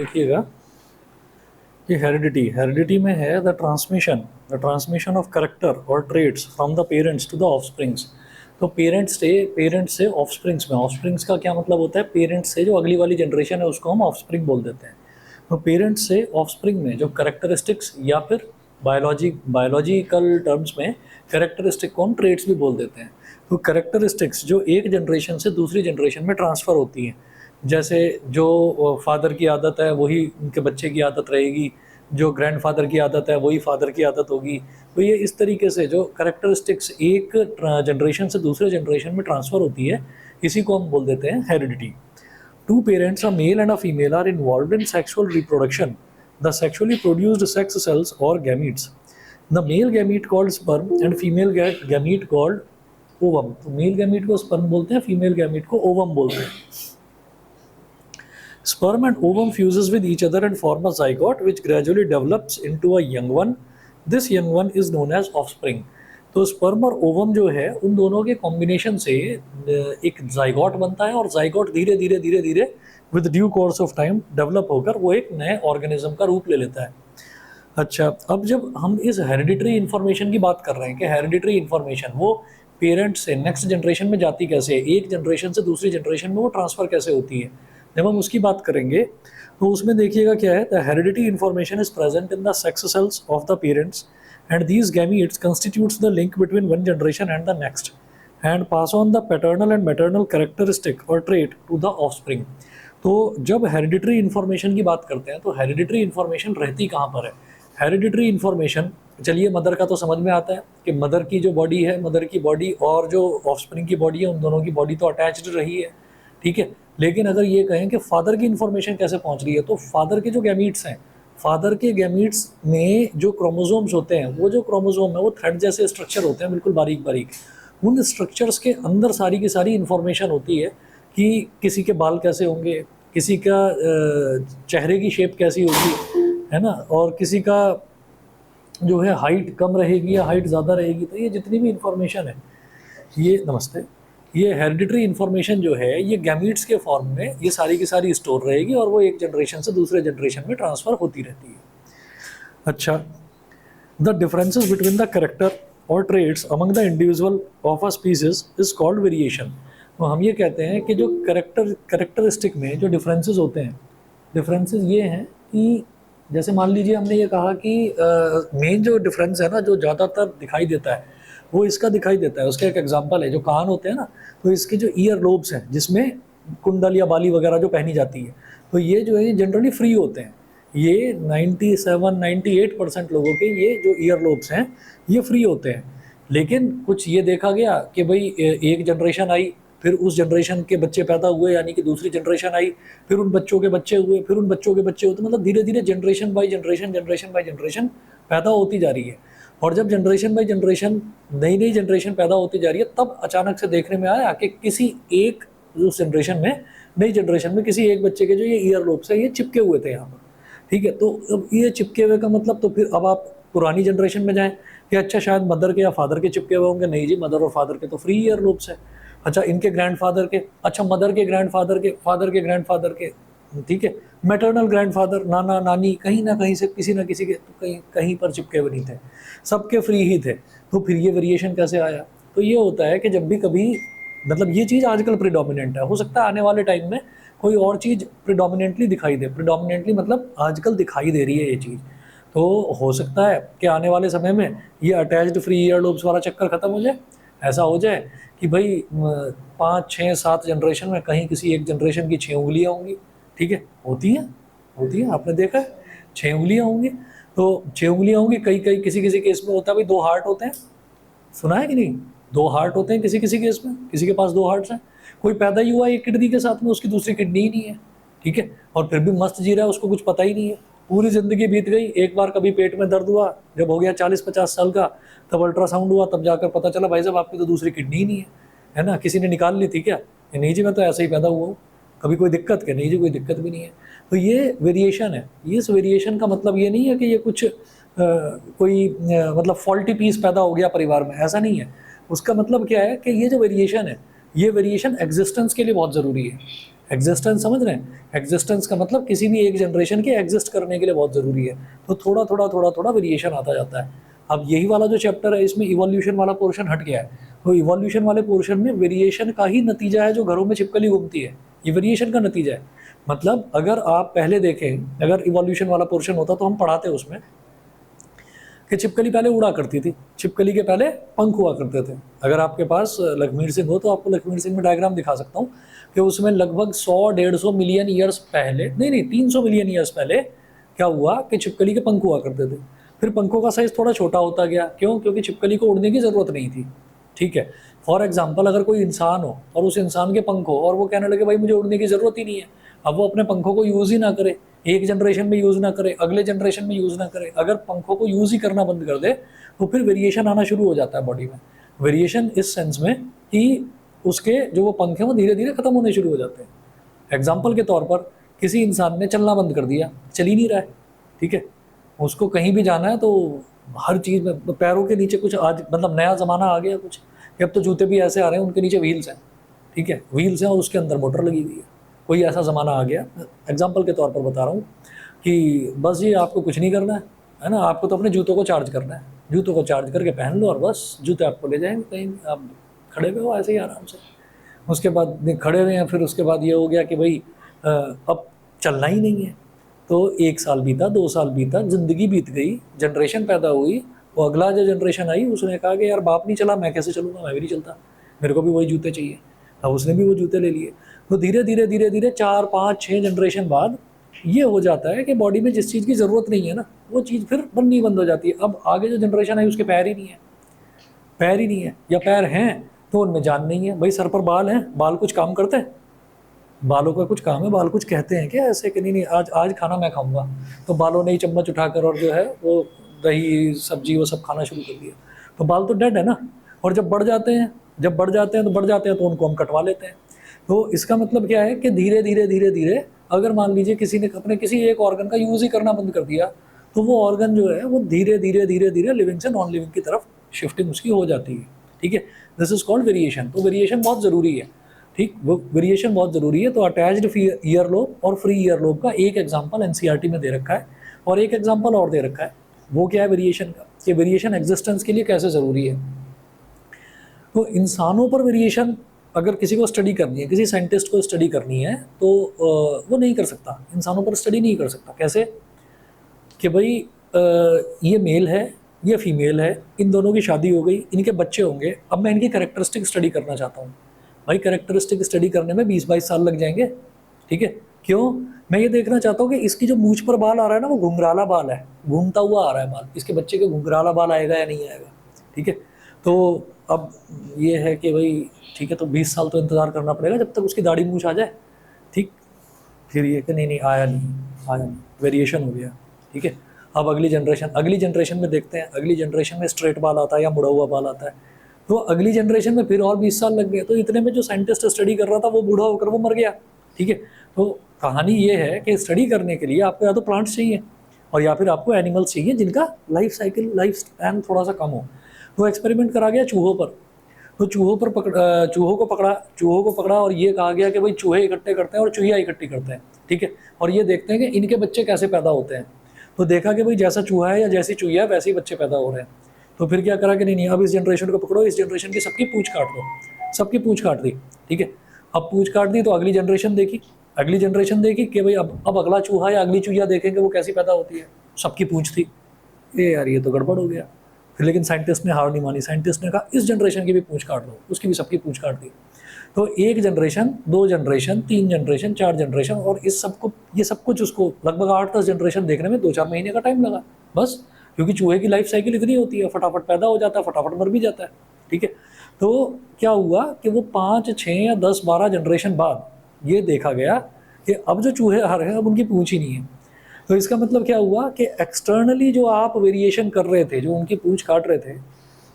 देखिएगा कि हेरिडिटी में है द ट्रांसमिशन ऑफ करेक्टर और traits from the parents to the offsprings. तो पेरेंट्स से ऑफस्प्रिंग्स में, ऑफस्प्रिंग्स का क्या मतलब होता है, पेरेंट्स से जो अगली वाली जनरेशन है उसको हम ऑफस्प्रिंग बोल देते हैं। तो पेरेंट्स से ऑफस्प्रिंग में जो करेक्टरिस्टिक्स या फिर बायोलॉजिकल टर्म्स में करेक्टरिस्टिक को हम ट्रेड्स भी बोल देते हैं। तो करेक्टरिस्टिक्स जो एक जनरेशन से दूसरी जनरेशन में ट्रांसफ़र होती हैं, जैसे जो फादर की आदत है वही उनके बच्चे की आदत रहेगी, जो ग्रैंडफादर की आदत है वही फादर की आदत होगी। तो ये इस तरीके से जो करेक्टरिस्टिक्स एक जनरेशन से दूसरे जनरेशन में ट्रांसफ़र होती है, इसी को हम बोल देते हैं heredity. Two parents, a male and a female, are involved in sexual reproduction. The sexually produced sex cells or gametes. The male gamete called sperm and female gamete called ovum. तो male gamete को sperm बोलते हैं, female gamete को ovum बोलते हैं। Sperm and ovum fuses with each other and form a zygote which gradually develops into a young one. This young one is known as offspring. तो sperm और ovum जो है उन दोनों के कॉम्बिनेशन से एक जाइगोट बनता है, और जाइगोट धीरे धीरे धीरे धीरे with due course of time develop होकर वो एक नए ऑर्गेनिज्म का रूप ले लेता है। अच्छा, अब जब हम इस हेरिडिटरी इन्फॉर्मेशन की बात कर रहे हैं कि हेरिडिटरी इन्फॉर्मेशन वो पेरेंट्स से नेक्स्ट जनरेशन में जाती कैसे है, एक जनरेशन से दूसरी जनरेशन में वो ट्रांसफ़र कैसे होती है, जब हम उसकी बात करेंगे तो उसमें देखिएगा क्या है, the heredity information is present in the sex cells of the parents and these gametes constitutes the link between one generation and the next and pass on the paternal and maternal characteristic or trait to the offspring। तो जब hereditary information की बात करते हैं तो hereditary information रहती कहाँ पर है? हेरिडिटरी इन्फॉर्मेशन, चलिए मदर का तो समझ में आता है कि मदर की जो बॉडी है, मदर की बॉडी और जो ऑफस्प्रिंग की बॉडी है, उन दोनों की बॉडी तो अटैच्ड रही है, ठीक है। लेकिन अगर ये कहें कि फादर की इन्फॉर्मेशन कैसे पहुँच रही है, तो फादर के जो गैमीट्स हैं, फादर के गैमीट्स में जो क्रोमोसोम्स होते हैं, वो जो क्रोमोसोम है वो थ्रेड जैसे स्ट्रक्चर होते हैं, बिल्कुल बारीक बारीक। उन स्ट्रक्चर्स के अंदर सारी की सारी इन्फॉर्मेशन होती है कि किसी के बाल कैसे होंगे, किसी का चेहरे की शेप कैसी होगी, है ना, और किसी का जो है हाइट कम रहेगी या हाइट ज़्यादा रहेगी। तो ये जितनी भी इन्फॉर्मेशन है, ये नमस्ते, ये हेरिडिटरी इन्फॉर्मेशन जो है ये गैमीट्स के फॉर्म में ये सारी की सारी स्टोर रहेगी और वो एक जनरेशन से दूसरे जनरेशन में ट्रांसफ़र होती रहती है। अच्छा, the differences between the character और traits among the individual of a species is called variation. तो हम ये कहते हैं कि जो करेक्टरिस्टिक में जो डिफरेंसेस होते हैं, डिफरेंसेस ये हैं कि जैसे मान लीजिए हमने ये कहा कि मेन जो डिफरेंस है ना, जो ज़्यादातर दिखाई देता है वो इसका दिखाई देता है। उसका एक एग्जांपल है, जो कान होते हैं ना, तो इसके जो ईयर लोब्स हैं जिसमें कुंडल या बाली वगैरह जो पहनी जाती है, तो ये जो है जनरली फ्री होते हैं। ये 97-98% लोगों के ये जो ईयर लोब्स हैं ये फ्री होते हैं। लेकिन कुछ ये देखा गया कि भाई एक जनरेशन आई, फिर उस जनरेशन के बच्चे पैदा हुए, यानी कि दूसरी जनरेशन आई, फिर उन बच्चों के बच्चे हुए, फिर उन बच्चों के बच्चे हुए, तो मतलब धीरे धीरे जनरेशन बाई जनरेशन पैदा होती जा रही है। और जब जनरेशन बाई जनरेशन नई नई जनरेशन पैदा होती जा रही है, तब अचानक से देखने में आया कि किसी एक उस जनरेशन में, नई जनरेशन में किसी एक बच्चे के जो ये ईयर लोब्स है ये चिपके हुए थे यहाँ पर, ठीक है। तो अब ये चिपके हुए का मतलब, तो फिर अब आप पुरानी जनरेशन में जाएं कि अच्छा शायद मदर के या फादर के चिपके हुए होंगे, नहीं जी, मदर और फादर के तो फ्री ईयर लोब्स है। अच्छा, इनके ग्रैंडफादर के, अच्छा मदर के ग्रैंडफादर के, फादर के ग्रैंडफादर के, ठीक है, मैटरनल ग्रैंडफादर, नाना नानी, कहीं ना कहीं से किसी ना किसी के तो कहीं कहीं पर चिपके हुए नहीं थे, सबके फ्री ही थे। तो फिर ये वेरिएशन कैसे आया? तो ये होता है कि जब भी कभी, मतलब ये चीज़ आजकल प्रिडोमिनेंट है, हो सकता है आने वाले टाइम में कोई और चीज़ प्रिडोमिनेंटली दिखाई दे। प्रिडोमिनेंटली मतलब आजकल दिखाई दे रही है ये चीज़, तो हो सकता है कि आने वाले समय में ये अटैच्ड फ्री ईयर लोब्स वाला चक्कर ख़त्म हो जाए। ऐसा हो जाए कि भाई 5, 6, 7 जनरेशन में कहीं किसी एक जनरेशन की 6 उंगलियाँ होंगी, ठीक है, होती हैं, आपने देखा है 6 उंगलियाँ होंगी। तो 6 उंगलियाँ होंगी, कई कई किसी किसी केस में होता है भाई 2 हार्ट होते हैं, सुना है कि नहीं? 2 हार्ट होते हैं किसी किसी केस में, किसी के पास 2 हार्ट्स हैं। कोई पैदा ही हुआ एक किडनी के साथ में, उसकी दूसरी किडनी ही नहीं है, ठीक है, और फिर भी मस्त जी रहा है, उसको कुछ पता ही नहीं है। पूरी ज़िंदगी बीत गई, एक बार कभी पेट में दर्द हुआ, जब हो गया 40-50 साल का, तब अल्ट्रासाउंड हुआ, तब जाकर पता चला भाई साहब आपकी तो दूसरी किडनी ही नहीं है ना, किसी ने निकाल ली थी क्या? नहीं जी, मैं तो ऐसे ही पैदा हुआ हूँ। कभी कोई दिक्कत क्या? नहीं जी, कोई दिक्कत भी नहीं है। तो ये वेरिएशन है। इस वेरिएशन का मतलब ये नहीं है कि ये कुछ कोई मतलब फॉल्टी पीस पैदा हो गया परिवार में, ऐसा नहीं है। उसका मतलब क्या है कि ये जो वेरिएशन है, ये वेरिएशन एग्जिस्टेंस के लिए बहुत ज़रूरी है। एग्जिस्टेंस समझ रहे हैं? एग्जिस्टेंस का मतलब किसी भी एक जनरेशन के एग्जिस्ट करने के लिए बहुत ज़रूरी है। तो थोड़ा थोड़ा थोड़ा थोड़ा वेरिएशन आता जाता है। अब यही वाला जो चैप्टर है इसमें इवोल्यूशन वाला पोर्शन हट गया है। तो इवोल्यूशन वाले पोर्शन में वेरिएशन का ही नतीजा है जो घरों में छिपकली घूमती है, ये वेरिएशन का नतीजा है। मतलब अगर आप पहले देखें, अगर इवोल्यूशन वाला पोर्शन होता तो हम पढ़ाते उसमें कि छिपकली पहले उड़ा करती थी, छिपकली के पहले पंख हुआ करते थे। अगर आपके पास लखमीर सिंह हो तो आपको लखमीर सिंह में डायग्राम दिखा सकता हूँ कि उसमें लगभग 100-150 मिलियन ईयर्स पहले, नहीं 300 मिलियन ईयर्स पहले क्या हुआ कि छिपकली के पंख हुआ करते थे। फिर पंखों का साइज़ थोड़ा छोटा होता गया, क्यों? क्योंकि छिपकली को उड़ने की ज़रूरत नहीं थी। ठीक है, फॉर एग्जाम्पल अगर कोई इंसान हो और उस इंसान के पंख हो और वो कहने लगे भाई मुझे उड़ने की ज़रूरत ही नहीं है, अब वो अपने पंखों को यूज़ ही ना करे, एक जनरेशन में यूज़ ना करे, अगले जनरेशन में यूज़ ना करे, अगर पंखों को यूज़ ही करना बंद कर दे तो फिर वेरिएशन आना शुरू हो जाता है बॉडी में। वेरिएशन इस सेंस में कि उसके जो वो पंख हैं वो धीरे धीरे ख़त्म होने शुरू हो जाते हैं। एग्जाम्पल के तौर पर किसी इंसान ने चलना बंद कर दिया, चल ही नहीं रहा है, ठीक है, उसको कहीं भी जाना है तो हर चीज़ में पैरों के नीचे कुछ आज मतलब नया ज़माना आ गया कुछ, कि अब तो जूते भी ऐसे आ रहे हैं उनके नीचे व्हील्स हैं, ठीक है, व्हील्स हैं और उसके अंदर मोटर लगी हुई है, कोई ऐसा ज़माना आ गया। एग्जाम्पल के तौर पर बता रहा हूँ कि बस ये आपको कुछ नहीं करना है ना, आपको तो अपने जूतों को चार्ज करना है, जूतों को चार्ज करके पहन लो और बस जूते आपको ले जाएंगे कहीं, आप खड़े हुए हो ऐसे ही आराम से। उसके बाद खड़े हुए हैं, फिर उसके बाद ये हो गया कि भाई अब चलना ही नहीं है, तो 1 साल बीता, 2 साल बीता, ज़िंदगी बीत गई, जनरेशन पैदा हुई, वो अगला जो जनरेशन आई उसने कहा कि यार बाप नहीं चला मैं कैसे चलूँगा, मैं भी नहीं चलता, मेरे को भी वही जूते चाहिए। अब उसने भी वो जूते ले लिए। तो धीरे धीरे धीरे धीरे 4, 5, 6 जनरेशन बाद ये हो जाता है कि बॉडी में जिस चीज़ की ज़रूरत नहीं है ना वो चीज़ फिर बननी बंद हो जाती है। अब आगे जो जनरेशन आई उसके पैर ही नहीं है, पैर ही नहीं है, या पैर हैं तो उनमें जान नहीं है। भाई सर पर बाल हैं, बाल कुछ काम करते हैं, बालों का कुछ काम है, बाल कुछ कहते हैं क्या ऐसे कि नहीं आज आज खाना मैं खाऊंगा, तो बालों ने ही चम्मच उठाकर और जो है वो दही सब्जी वो सब खाना शुरू कर दिया, तो बाल तो डेड है ना। और जब बढ़ जाते हैं, जब बढ़ जाते हैं तो बढ़ जाते हैं तो उनको हम कटवा लेते हैं। तो इसका मतलब क्या है कि धीरे धीरे धीरे धीरे अगर मान लीजिए किसी ने अपने किसी एक ऑर्गन का यूज़ ही करना बंद कर दिया तो वो ऑर्गन जो है वो धीरे धीरे धीरे धीरे लिविंग से नॉन लिविंग की तरफ शिफ्टिंग उसकी हो जाती है। ठीक है, दिस इज कॉल्ड वेरिएशन। तो वेरिएशन बहुत ज़रूरी है, ठीक, वो वेरिएशन बहुत ज़रूरी है। तो अटैच्ड ईयर लोब और फ्री ईयर लोब का एक एग्जांपल एनसीईआरटी में दे रखा है और एक एग्जांपल और दे रखा है। वो क्या है वेरिएशन का, कि वेरिएशन एग्जिस्टेंस के लिए कैसे ज़रूरी है। तो इंसानों पर वेरिएशन अगर किसी को स्टडी करनी है, किसी साइंटिस्ट को स्टडी करनी है तो वो नहीं कर सकता, इंसानों पर स्टडी नहीं कर सकता। कैसे कि भाई ये मेल है, ये फीमेल है, इन दोनों की शादी हो गई, इनके बच्चे होंगे, अब मैं इनकी कैरेक्टरिस्टिक स्टडी करना चाहता हूँ। भाई कैरेक्टरिस्टिक स्टडी करने में 20-22 साल लग जाएंगे, ठीक है। क्यों? मैं ये देखना चाहता हूँ कि इसकी जो मूंछ पर बाल आ रहा है ना वो घुंघराला बाल है, घूमता हुआ आ रहा है बाल, इसके बच्चे के घुंघराला बाल आएगा या नहीं आएगा, ठीक है। तो अब ये है कि भाई ठीक है, तो 20 साल तो इंतज़ार करना पड़ेगा जब तक उसकी दाढ़ी मूंछ आ जाए, ठीक। फिर ये कि नहीं आया नहीं, वेरिएशन हो गया, ठीक है। अब अगली जनरेशन में देखते हैं, अगली जनरेशन में स्ट्रेट बाल आता है या मुड़ा हुआ बाल आता है, तो अगली जनरेशन में फिर और 20 साल लग गए। तो इतने में जो साइंटिस्ट स्टडी कर रहा था वो बूढ़ा होकर वो मर गया, ठीक है। तो कहानी ये है कि स्टडी करने के लिए आपको या तो प्लांट्स चाहिए और या फिर आपको एनिमल्स चाहिए जिनका लाइफ स्पैन थोड़ा सा कम हो। तो एक्सपेरिमेंट करा गया चूहों पर, तो चूहों को पकड़ा और ये कहा गया कि भाई चूहे इकट्ठे करते हैं और चूहिया इकट्ठी करते हैं, ठीक है, और ये देखते हैं कि इनके बच्चे कैसे पैदा होते हैं। तो देखा कि भाई जैसा चूहा है या जैसी चूहिया है वैसे ही बच्चे पैदा हो रहे हैं। तो फिर क्या करा कि नहीं अब इस जनरेशन को पकड़ो, इस जनरेशन की सबकी पूंछ काट दो, सबकी पूंछ काट दी, ठीक है। अब पूंछ काट दी तो अगली जनरेशन देखी कि भाई अब अगला चूहा या अगली चूहिया देखेंगे वो कैसी पैदा होती है, सबकी पूंछ थी। ये यार ये तो गड़बड़ हो गया। फिर लेकिन साइंटिस्ट ने हार नहीं मानी, साइंटिस्ट ने कहा इस जनरेशन की भी पूंछ काट दो, उसकी भी सबकी पूंछ काट दी। तो 1 जनरेशन, 2 जनरेशन, 3 जनरेशन, 4 जनरेशन, और ये सब कुछ उसको लगभग 8-10 जनरेशन देखने में 2-4 महीने का टाइम लगा बस, क्योंकि चूहे की लाइफ साइकिल इतनी होती है, फटाफट पैदा हो जाता है, फटाफट मर भी जाता है, ठीक है। तो क्या हुआ कि वो 5, 6 या 10, 12 जनरेशन बाद ये देखा गया कि अब जो चूहे आ रहे हैं अब उनकी पूंछ ही नहीं है। तो इसका मतलब क्या हुआ कि एक्सटर्नली जो आप वेरिएशन कर रहे थे, जो उनकी पूंछ काट रहे थे,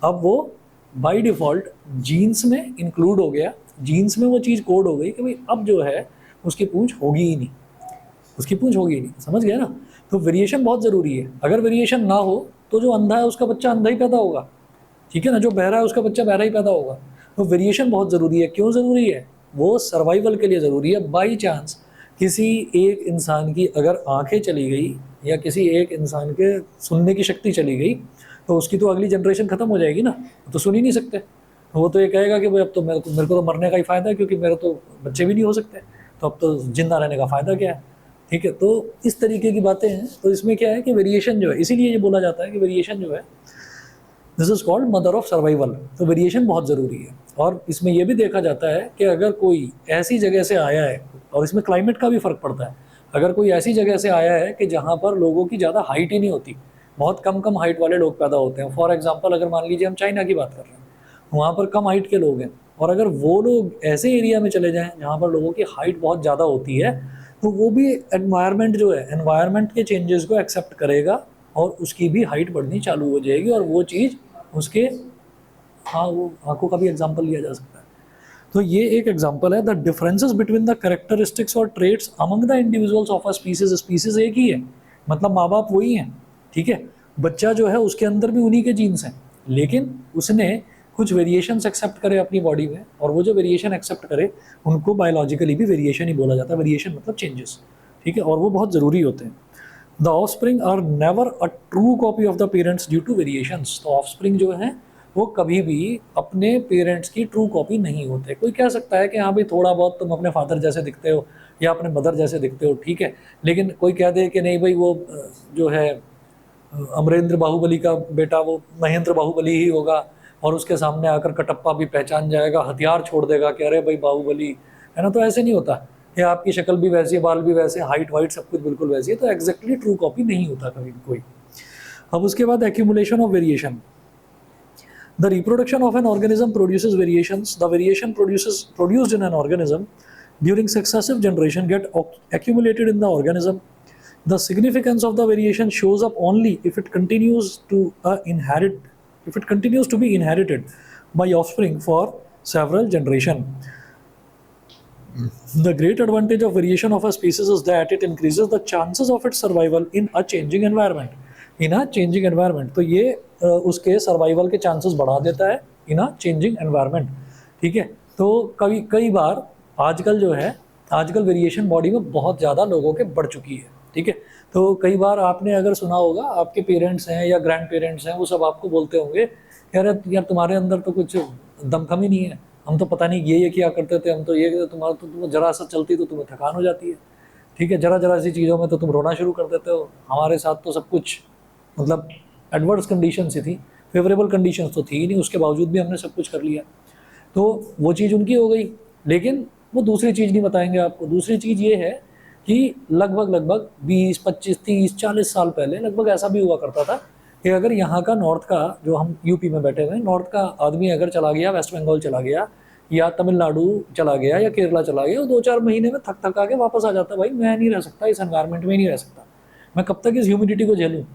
अब वो बाय डिफ़ॉल्ट जीन्स में इंक्लूड हो गया, जीन्स में वो चीज़ कोड हो गई कि भाई अब जो है उसकी पूंछ होगी ही नहीं, उसकी पूंछ होगी ही नहीं, समझ गया ना। तो वेरिएशन बहुत ज़रूरी है। अगर वेरिएशन ना हो तो जो अंधा है उसका बच्चा अंधा ही पैदा होगा, ठीक है ना, जो बहरा है उसका बच्चा बहरा ही पैदा होगा। तो वेरिएशन बहुत ज़रूरी है। क्यों ज़रूरी है? वो सर्वाइवल के लिए ज़रूरी है। बाई चांस किसी एक इंसान की अगर आंखें चली गई या किसी एक इंसान के सुनने की शक्ति चली गई तो उसकी तो अगली जनरेशन ख़त्म हो जाएगी ना, तो सुन ही नहीं सकते। वो तो ये कहेगा कि भाई अब तो मेरे को तो मरने का ही फ़ायदा है, क्योंकि मेरे तो बच्चे भी नहीं हो सकते, तो अब तो जिंदा रहने का फ़ायदा क्या है। ठीक है, तो इस तरीके की बातें हैं। तो इसमें क्या है कि वेरिएशन जो है, इसीलिए ये बोला जाता है कि वेरिएशन जो है this is called mother of survival. तो वेरिएशन बहुत ज़रूरी है। और इसमें यह भी देखा जाता है कि अगर कोई ऐसी जगह से आया है, और इसमें क्लाइमेट का भी फ़र्क पड़ता है, अगर कोई ऐसी जगह से आया है कि जहाँ पर लोगों की ज़्यादा हाइट ही नहीं होती, बहुत कम कम हाइट वाले लोग पैदा होते हैं। फॉर एग्जांपल अगर मान लीजिए हम चाइना की बात कर रहे हैं, वहाँ पर कम हाइट के लोग हैं, और अगर वो लोग ऐसे एरिया में चले जाएं जहाँ पर लोगों की हाइट बहुत ज़्यादा होती है, तो वो भी एनवायरनमेंट जो है, एनवायरनमेंट के चेंजेस को एक्सेप्ट करेगा और उसकी भी हाइट बढ़नी चालू हो जाएगी। और वो चीज़ उसके, हाँ, वो आंखों का भी एग्जांपल लिया जा सकता है। तो ये एक एग्जांपल है, the differences between the characteristics और traits among the individuals of a species. Species एक ही है, मतलब माँ बाप वही हैं, ठीक है। बच्चा जो है उसके अंदर भी उन्हीं के जीन्स हैं, लेकिन उसने कुछ वेरिएशंस एक्सेप्ट करे अपनी बॉडी में, और वो जो वेरिएशन एक्सेप्ट करे उनको बायोलॉजिकली भी वेरिएशन ही बोला जाता है। वेरिएशन मतलब चेंजेस, ठीक है, और वो बहुत ज़रूरी होते हैं। The offspring are never a true copy of the parents due to variations. तो ऑफस्प्रिंग जो है वो कभी भी अपने पेरेंट्स की ट्रू कॉपी नहीं होते। कोई कह सकता है कि हाँ भाई थोड़ा बहुत तुम अपने फादर जैसे दिखते हो या अपने मदर जैसे दिखते हो, ठीक है, लेकिन कोई कह दे कि नहीं भाई वो जो है अमरेंद्र बाहुबली का बेटा वो महेंद्र बाहुबली ही होगा, और उसके सामने आकर कटप्पा भी पहचान जाएगा, हथियार छोड़ देगा कि अरे भाई बाहुबली है ना। तो ऐसे नहीं होता कि आपकी शक्ल भी वैसी है, बाल भी वैसे, हाइट वाइट सब कुछ बिल्कुल वैसी है, तो एग्जैक्टली ट्रू कॉपी नहीं होता कभी भी कोई। अब उसके बाद accumulation of variation. The reproduction of an organism produces variations. The variation produced in an organism during successive generation get accumulated in the organism. The significance of the variation shows up only if it continues to be inherited by offspring for several generations. The great advantage of variation of a species is that it increases the chances of its survival in a changing environment. In a changing environment, तो ये उसके survival के chances बढ़ा देता है इन अ changing environment, ठीक है। तो कई बार आजकल जो है, आजकल वेरिएशन बॉडी में बहुत ज़्यादा लोगों के बढ़ चुकी है, ठीक है। तो कई बार आपने अगर सुना होगा, आपके पेरेंट्स हैं या ग्रैंड पेरेंट्स हैं, वो सब आपको बोलते होंगे यार तुम्हारे अंदर तो कुछ दमखम ही नहीं है, हम तो पता नहीं ये किया करते थे, हम तो ये, तुम्हारा तो तुम जरा सा चलती तो तुम्हें थकान हो जाती है, ठीक है, जरा सी चीज़ों में तो तुम रोना शुरू कर देते हो। हमारे साथ तो सब कुछ मतलब एडवर्स कंडीशन ही थी, फेवरेबल कंडीशंस तो थी ही नहीं, उसके बावजूद भी हमने सब कुछ कर लिया। तो वो चीज़ उनकी हो गई, लेकिन वो दूसरी चीज़ नहीं बताएंगे आपको। दूसरी चीज़ ये है कि लगभग 20, 25, 30, 40 साल पहले लगभग ऐसा भी हुआ करता था कि अगर यहाँ का नॉर्थ का, जो हम यूपी में बैठे हुए हैं, नॉर्थ का आदमी अगर चला गया, वेस्ट बंगाल चला गया या तमिलनाडु चला गया या केरला चला गया, वो 2-4 महीने में थक थका के वापस आ जाता, भाई मैं नहीं रह सकता इस एनवायरनमेंट में, नहीं रह सकता, मैं कब तक इस ह्यूमिडिटी को झेलूँ।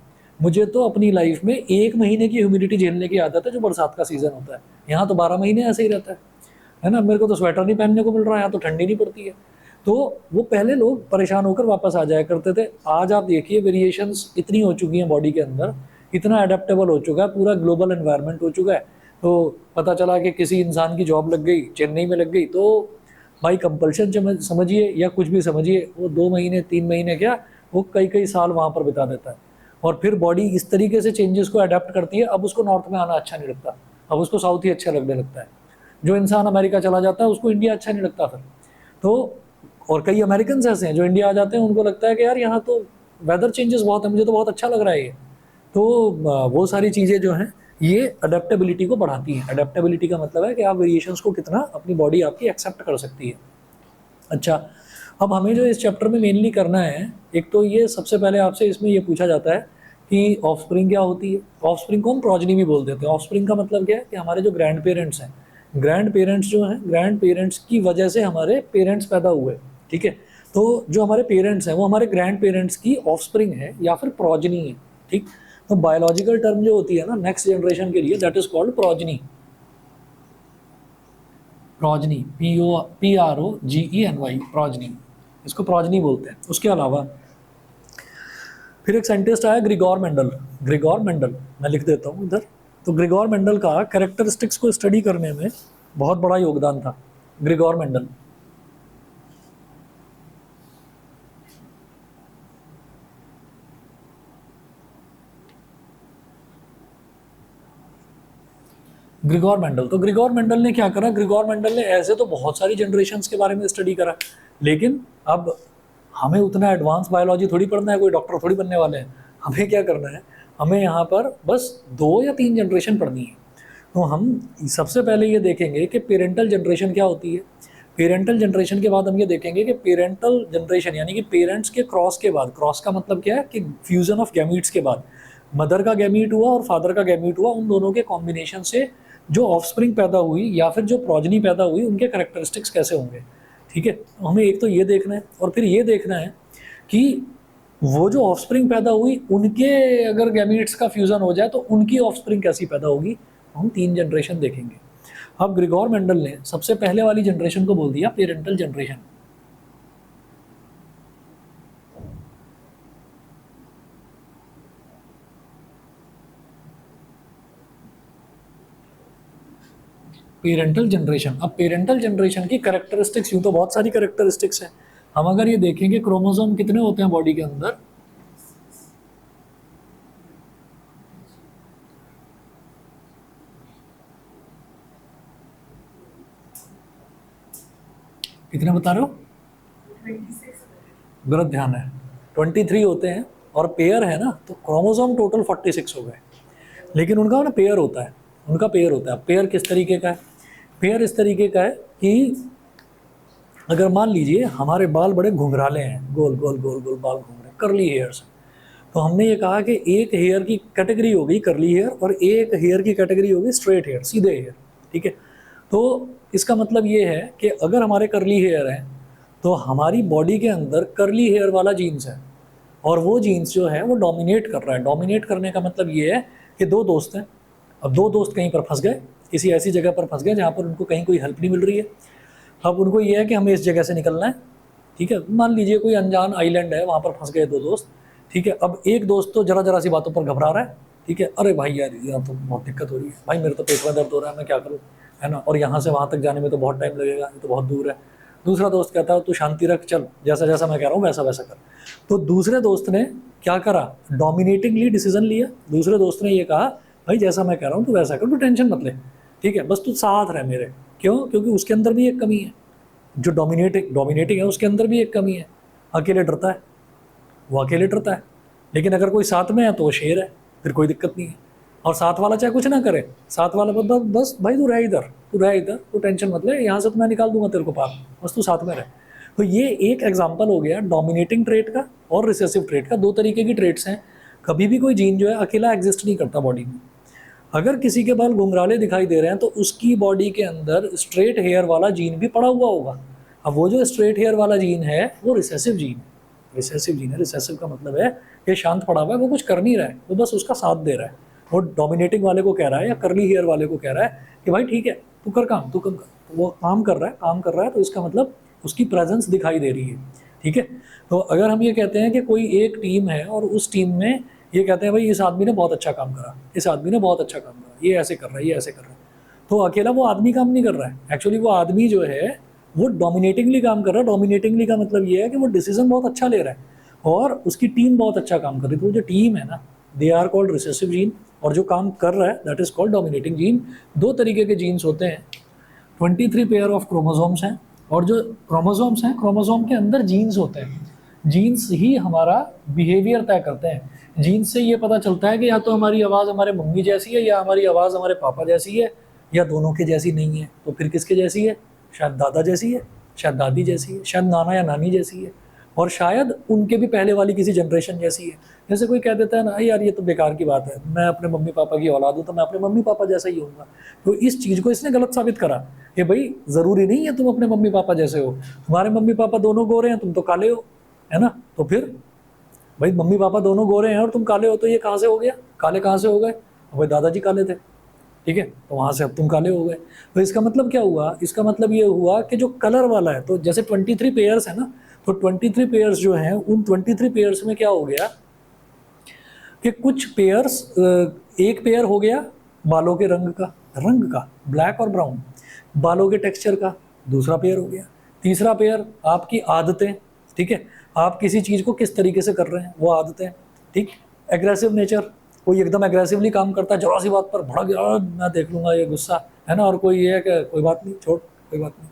मुझे तो अपनी लाइफ में 1 महीने की ह्यूमिडिटी झेलने की आदत है, जो बरसात का सीज़न होता है। यहाँ तो 12 महीने ऐसे ही रहता है ना। मेरे को तो स्वेटर नहीं पहनने को मिल रहा है, यहाँ तो ठंडी नहीं पड़ती है। तो वो पहले लोग परेशान होकर वापस आ जाया करते थे। आज आप देखिए वेरिएशंस इतनी हो चुकी हैं बॉडी के अंदर, इतना अडेप्टेबल हो चुका है, पूरा ग्लोबल एनवायरनमेंट हो चुका है। तो पता चला कि किसी इंसान की जॉब लग गई, चेन्नई में लग गई, तो भाई कंपल्शन समझिए या कुछ भी समझिए, वो 2 महीने 3 महीने क्या, वो कई साल वहाँ पर बिता देता है। और फिर बॉडी इस तरीके से चेंजेस को अडेप्ट करती है, अब उसको नॉर्थ में आना अच्छा नहीं लगता, अब उसको साउथ ही अच्छा लगने लगता है। जो इंसान अमेरिका चला जाता है उसको इंडिया अच्छा नहीं लगता फिर। तो और कई अमेरिकन ऐसे हैं जो इंडिया आ जाते हैं, उनको लगता है कि यार यहाँ तो वेदर चेंजेस बहुत है, मुझे तो बहुत अच्छा लग रहा है ये। तो वो सारी चीज़ें जो हैं ये अडेप्टेबिलिटी को बढ़ाती हैं। अडेप्टेबिलिटी का मतलब है कि आप वेरिएशंस को कितना अपनी बॉडी आपकी एक्सेप्ट कर सकती है। अच्छा, अब हमें जो इस चैप्टर में मेनली करना है, एक तो ये सबसे पहले आपसे इसमें ये पूछा जाता है कि ऑफस्प्रिंग क्या होती है। ऑफस्प्रिंग को हम प्रोजनी भी बोल देते हैं। ऑफस्प्रिंग का मतलब क्या है कि हमारे जो ग्रैंड पेरेंट्स हैं, ग्रैंड पेरेंट्स जो हैं, ग्रैंड पेरेंट्स की वजह से हमारे पेरेंट्स पैदा हुए, ठीक है। तो जो हमारे पेरेंट्स हैं वो हमारे ग्रैंड पेरेंट्स की ऑफस्प्रिंग है या फिर प्रोजनी है, ठीक। तो बायोलॉजिकल टर्म जो होती है ना नेक्स्ट जनरेशन के लिए, that is called progeny. Progeny, PROGENY, progeny, इसको प्रोजनी बोलते हैं। उसके अलावा फिर एक साइंटिस्ट आया ग्रिगोर मेंडल। ग्रिगोर मेंडल मैं लिख देता हूँ इधर। तो ग्रिगोर मेंडल का कैरेक्टरिस्टिक्स को स्टडी करने में बहुत बड़ा योगदान था। Grigor Mendel Grigor Mendel. तो ग्रिगोर मेंडल ने क्या करा, ग्रिगोर मेंडल ने ऐसे तो बहुत सारी जनरेशन्स के बारे में स्टडी करा, लेकिन अब हमें उतना एडवांस बायोलॉजी थोड़ी पढ़ना है, कोई डॉक्टर थोड़ी बनने वाले हैं। हमें क्या करना है, हमें यहाँ पर बस 2 या 3 जनरेशन पढ़नी है। तो हम सबसे पहले ये देखेंगे कि पेरेंटल जनरेशन क्या होती है। पेरेंटल जनरेशन के बाद हम ये देखेंगे कि पेरेंटल जनरेशन यानी कि पेरेंट्स के क्रॉस के बाद, क्रॉस का मतलब क्या है कि फ्यूजन ऑफ गैमीट्स के बाद मदर का गैमीट हुआ और फादर का गैमीट हुआ, उन दोनों के कॉम्बिनेशन से जो ऑफस्प्रिंग पैदा हुई या फिर जो प्रोजनी पैदा हुई, उनके करेक्टरिस्टिक्स कैसे होंगे। ठीक है, हमें एक तो ये देखना है और फिर ये देखना है कि वो जो ऑफस्प्रिंग पैदा हुई उनके अगर गैमीट्स का फ्यूज़न हो जाए तो उनकी ऑफस्प्रिंग कैसी पैदा होगी। हम 3 जनरेशन देखेंगे। अब ग्रिगोर मेंडल ने सबसे पहले वाली जनरेशन को बोल दिया पेरेंटल जनरेशन। पेरेंटल जनरेशन, अब पेरेंटल जनरेशन की करेक्टरिस्टिक्स, यूँ तो बहुत सारी करेक्टरिस्टिक्स हैं। हम अगर ये देखेंगे क्रोमोसोम कितने होते हैं बॉडी के अंदर, कितने बता रहे हो? 26। गलत ध्यान है, 23 होते हैं और पेयर है ना, तो क्रोमोसोम टोटल 46 हो गए, लेकिन उनका ना पेयर होता है, उनका पेयर होता है। पेयर किस तरीके का है? पेयर इस तरीके का है कि अगर मान लीजिए हमारे बाल बड़े घुंघराले हैं, गोल गोल गोल गोल बाल घूम रहे हैं, करली हेयर्स, तो हमने ये कहा कि एक हेयर की कैटेगरी होगी करली हेयर और एक हेयर की कैटेगरी होगी स्ट्रेट हेयर, सीधे हेयर। ठीक है, तो इसका मतलब ये है कि अगर हमारे करली हेयर हैं तो हमारी बॉडी के अंदर करली हेयर वाला जीन्स है और वो जीन्स जो है वो डोमिनेट कर रहा है। डोमिनेट करने का मतलब ये है कि 2 दोस्त हैं, अब 2 दोस्त कहीं पर फंस गए, किसी ऐसी जगह पर फंस गए जहाँ पर उनको कहीं कोई हेल्प नहीं मिल रही है। अब उनको ये है कि हमें इस जगह से निकलना है। ठीक है, मान लीजिए कोई अनजान आइलैंड है, वहाँ पर फंस गए 2 दोस्त। ठीक है, अब एक दोस्त तो जरा जरा सी बातों पर घबरा रहा है। ठीक है, अरे भाई यार यहाँ तो बहुत दिक्कत हो रही है, भाई मेरे तो पेट में दर्द हो रहा है, मैं क्या करूँ, है ना, और यहाँ से वहाँ तक जाने में तो बहुत टाइम लगेगा, ये तो बहुत दूर है। दूसरा दोस्त कहता है तू शांति रख, चल जैसा जैसा मैं कह रहा हूँ वैसा वैसा कर। तो दूसरे दोस्त ने क्या करा, डोमिनेटिंगली डिसीजन लिया। दूसरे दोस्त ने ये कहा भाई जैसा मैं कह रहा हूँ तू वैसा कर, तू टेंशन मत ले, ठीक है, बस तू साथ रह मेरे। क्यों? क्योंकि उसके अंदर भी एक कमी है, जो डोमिनेटिंग है उसके अंदर भी एक कमी है, अकेले डरता है, वो अकेले डरता है। लेकिन अगर कोई साथ में है तो वो शेर है, फिर कोई दिक्कत नहीं है। और साथ वाला चाहे कुछ ना करे, साथ वाला बस बस भाई तू रह इधर, तू रह इधर, तू टेंशन मत ले, यहाँ से तो मैं निकाल दूंगा तेरे को पार, बस तू साथ में रह। तो ये एक एग्जाम्पल हो गया डोमिनेटिंग ट्रेट का और रिसेसिव ट्रेट का। 2 तरीके की ट्रेट्स हैं। कभी भी कोई जीन जो है अकेला एग्जिस्ट नहीं करता बॉडी में। अगर किसी के बाल घुंघराले दिखाई दे रहे हैं तो उसकी बॉडी के अंदर स्ट्रेट हेयर वाला जीन भी पड़ा हुआ होगा। अब वो जो स्ट्रेट हेयर वाला जीन है वो रिसेसिव जीन है। रिसेसिव जीन है, रिसेसिव का मतलब है कि शांत पड़ा हुआ है, वो कुछ कर नहीं रहा है, वो बस उसका साथ दे रहा है। वो डोमिनेटिंग वाले को कह रहा है या करली हेयर वाले को कह रहा है कि भाई ठीक है तू कर काम, तू कम कर। वो काम कर रहा है तो इसका मतलब उसकी प्रेजेंस दिखाई दे रही है। ठीक है, तो अगर हम ये कहते हैं कि कोई एक टीम है और उस टीम में ये कहते हैं भाई इस आदमी ने बहुत अच्छा काम करा, इस आदमी ने बहुत अच्छा काम करा, ये ऐसे कर रहा है, ये ऐसे कर रहा है, तो अकेला वो आदमी काम नहीं कर रहा है। एक्चुअली वो आदमी जो है वो डोमिनेटिंगली काम कर रहा है। डोमिनेटिंगली का मतलब ये है कि वो डिसीजन बहुत अच्छा ले रहा है और उसकी टीम बहुत अच्छा काम कर रही है। तो वो जो टीम है ना, they are called recessive gene, और जो काम कर रहा है that is called dominating gene. 2 तरीके के जीन्स होते हैं, 23 पेयर ऑफ क्रोमोसोम्स हैं, और जो क्रोमोसोम्स हैं, क्रोमोसोम के अंदर जीन्स होते हैं। जीन्स ही हमारा बिहेवियर तय करते हैं। जीन्स से ये पता चलता है कि या तो हमारी आवाज़ हमारे मम्मी जैसी है या हमारी आवाज़ हमारे पापा जैसी है, या दोनों के जैसी नहीं है। तो फिर किसके जैसी है? शायद दादा जैसी है, शायद दादी जैसी है, शायद नाना या नानी जैसी है, और शायद उनके भी पहले वाली किसी जनरेशन जैसी है। जैसे कोई कह देता है ना यार ये तो बेकार की बात है, मैं अपने मम्मी पापा की औलाद हूँ तो मैं अपने मम्मी पापा जैसा ही होऊंगा। तो इस चीज़ को इसने गलत साबित करा कि भाई ज़रूरी नहीं है तुम अपने मम्मी पापा जैसे हो, तुम्हारे मम्मी पापा दोनों गोरे हैं, तुम तो काले हो, है ना। तो फिर भाई मम्मी पापा दोनों गोरे हैं और तुम काले हो, तो ये कहाँ से हो गया? काले कहाँ से हो गए? भाई दादाजी काले थे, ठीक है, तो वहाँ से अब तुम काले हो गए। तो इसका मतलब क्या हुआ? इसका मतलब ये हुआ कि जो कलर वाला है, तो जैसे 23 पेयर्स है ना, तो 23 पेयर्स जो हैं उन 23 पेयर्स में क्या हो गया कि कुछ पेयर्स, एक पेयर हो गया बालों के रंग का ब्लैक और ब्राउन, बालों के टेक्सचर का दूसरा पेयर हो गया। तीसरा पेयर आपकी आदतें, ठीक है, आप किसी चीज़ को किस तरीके से कर रहे हैं वो आदतें, ठीक। एग्रेसिव नेचर, कोई एकदम एग्रेसिवली काम करता है, जरा सी बात पर भड़क गया, मैं देख लूँगा ये गुस्सा है ना, और कोई ये है कि कोई बात नहीं छोड़, कोई बात नहीं,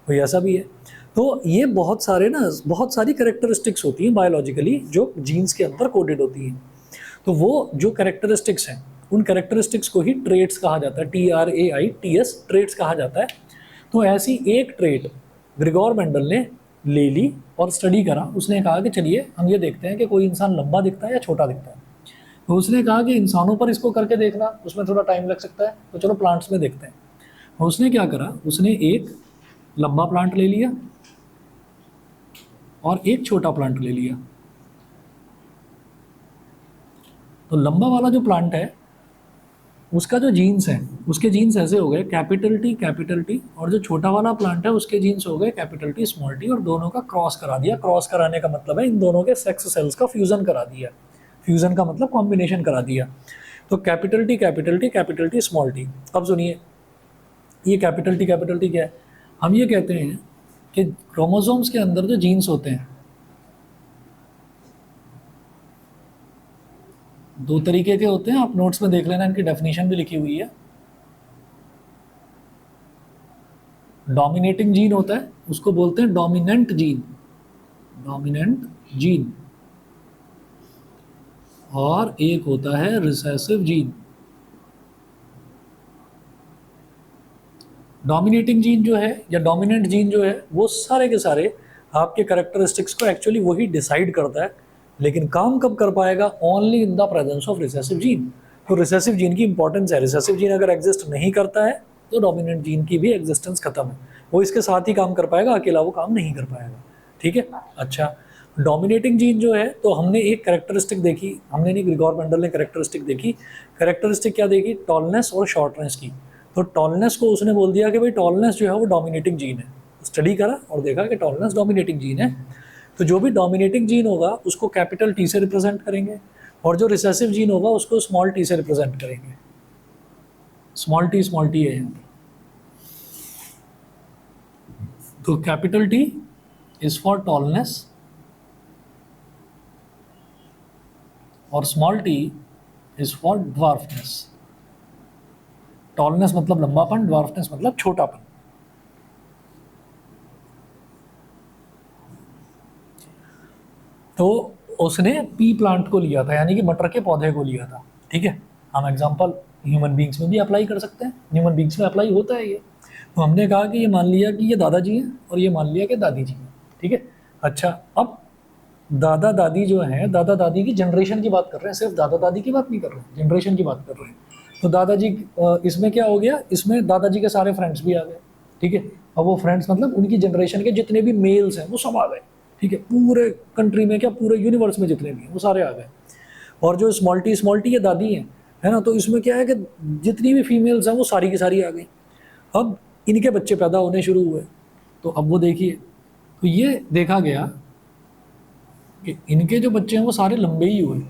कोई ऐसा भी है। तो ये बहुत सारे ना, बहुत सारी कैरेक्टरिस्टिक्स होती हैं बायोलॉजिकली जो जीन्स के अंदर कोडेड होती हैं। तो वो जो कैरेक्टरिस्टिक्स हैं, उन कैरेक्टरिस्टिक्स को ही ट्रेट्स कहा जाता है, TRAITS, ट्रेट्स कहा जाता है। तो ऐसी एक ट्रेट ग्रिगोर मेंडल ने ले ली और स्टडी करा। उसने कहा कि चलिए हम ये देखते हैं कि कोई इंसान लंबा दिखता है या छोटा दिखता है। तो उसने कहा कि इंसानों पर इसको करके देखना, उसमें थोड़ा टाइम लग सकता है, तो चलो प्लांट्स में देखते हैं। तो उसने क्या करा, उसने एक लंबा प्लांट ले लिया और एक छोटा प्लांट ले लिया। तो लंबा वाला जो प्लांट है उसका जो जीन्स है, उसके जीन्स ऐसे हो गए कैपिटल T, और जो छोटा वाला प्लांट है उसके जीन्स हो गए कैपिटल T स्मॉल t, और दोनों का क्रॉस करा दिया। क्रॉस कराने का मतलब है इन दोनों के सेक्स सेल्स का फ्यूजन करा दिया। फ्यूजन का मतलब कॉम्बिनेशन करा दिया। तो कैपिटल T स्मॉल t। अब सुनिए, ये कैपिटल T क्या है? हम ये कहते हैं कि क्रोमोसोम्स के अंदर जो जीन्स होते हैं, दो तरीके के होते हैं, आप नोट्स में देख लेना, इनकी डेफिनेशन भी लिखी हुई है। डोमिनेटिंग जीन होता है, उसको बोलते हैं डोमिनेंट जीन, और एक होता है रिसेसिव जीन। डोमिनेटिंग जीन जो है या डोमिनेंट जीन जो है, वो सारे के सारे आपके कैरेक्टरिस्टिक्स को एक्चुअली वही डिसाइड करता है, लेकिन काम कब कर पाएगा? Only in the presence of recessive gene. तो रिसेसिव जीन की इंपॉर्टेंस है। रिसेसिव जीन अगर एग्जिस्ट नहीं करता है तो डोमिनेंट जीन की भी एग्जिस्टेंस खत्म है, वो इसके साथ ही काम कर पाएगा, अकेला वो काम नहीं कर पाएगा। ठीक है, अच्छा। डोमिनेटिंग जीन जो है, तो हमने एक कैरेक्टरिस्टिक देखी, हमने नहीं, ग्रिगोर मेंडल ने कैरेक्टरिस्टिक देखी। कैरेक्टरिस्टिक क्या देखी? टॉलनेस और शॉर्टनेस की। तो टॉलनेस को उसने बोल दिया कि भाई टॉलनेस जो है वो डोमिनेटिंग जीन है। स्टडी करा और देखा कि टॉलनेस डोमिनेटिंग जीन है। तो जो भी डोमिनेटिंग जीन होगा उसको कैपिटल T से रिप्रेजेंट करेंगे, और जो रिसेसिव जीन होगा उसको स्मॉल t से रिप्रेजेंट करेंगे। स्मॉल t है यहाँ पर। तो capital T is for tallness और small t is for dwarfness. Tallness मतलब लंबापन, ड्वार्फनेस मतलब छोटापन। तो उसने पी प्लांट को लिया था, यानी कि मटर के पौधे को लिया था। ठीक है, हम एग्जांपल ह्यूमन बींग्स में भी अप्लाई कर सकते हैं, ह्यूमन बींग्स में अप्लाई होता है ये। तो हमने कहा कि ये मान लिया कि ये दादाजी हैं और ये मान लिया कि दादी जी हैं। ठीक है, अच्छा। अब दादा दादी जो हैं, दादा दादी की जनरेशन की बात कर रहे हैं, सिर्फ दादा दादी की बात नहीं कर रहे हैं, जनरेशन की बात कर रहे हैं। तो दादाजी, इसमें क्या हो गया, इसमें दादाजी के सारे फ्रेंड्स भी आ गए। ठीक है, अब वो फ्रेंड्स मतलब उनकी जनरेशन के जितने भी मेल्स हैं वो सब आ गए। ठीक है, पूरे कंट्री में क्या, पूरे यूनिवर्स में जितने भी हैं वो सारे आ गए। और जो स्मॉल टी ये दादी हैं, है ना, तो इसमें क्या है कि जितनी भी फीमेल्स हैं वो सारी की सारी आ गई। अब इनके बच्चे पैदा होने शुरू हुए। तो अब वो देखिए, तो ये देखा गया कि इनके जो बच्चे हैं वो सारे लंबे ही हुए।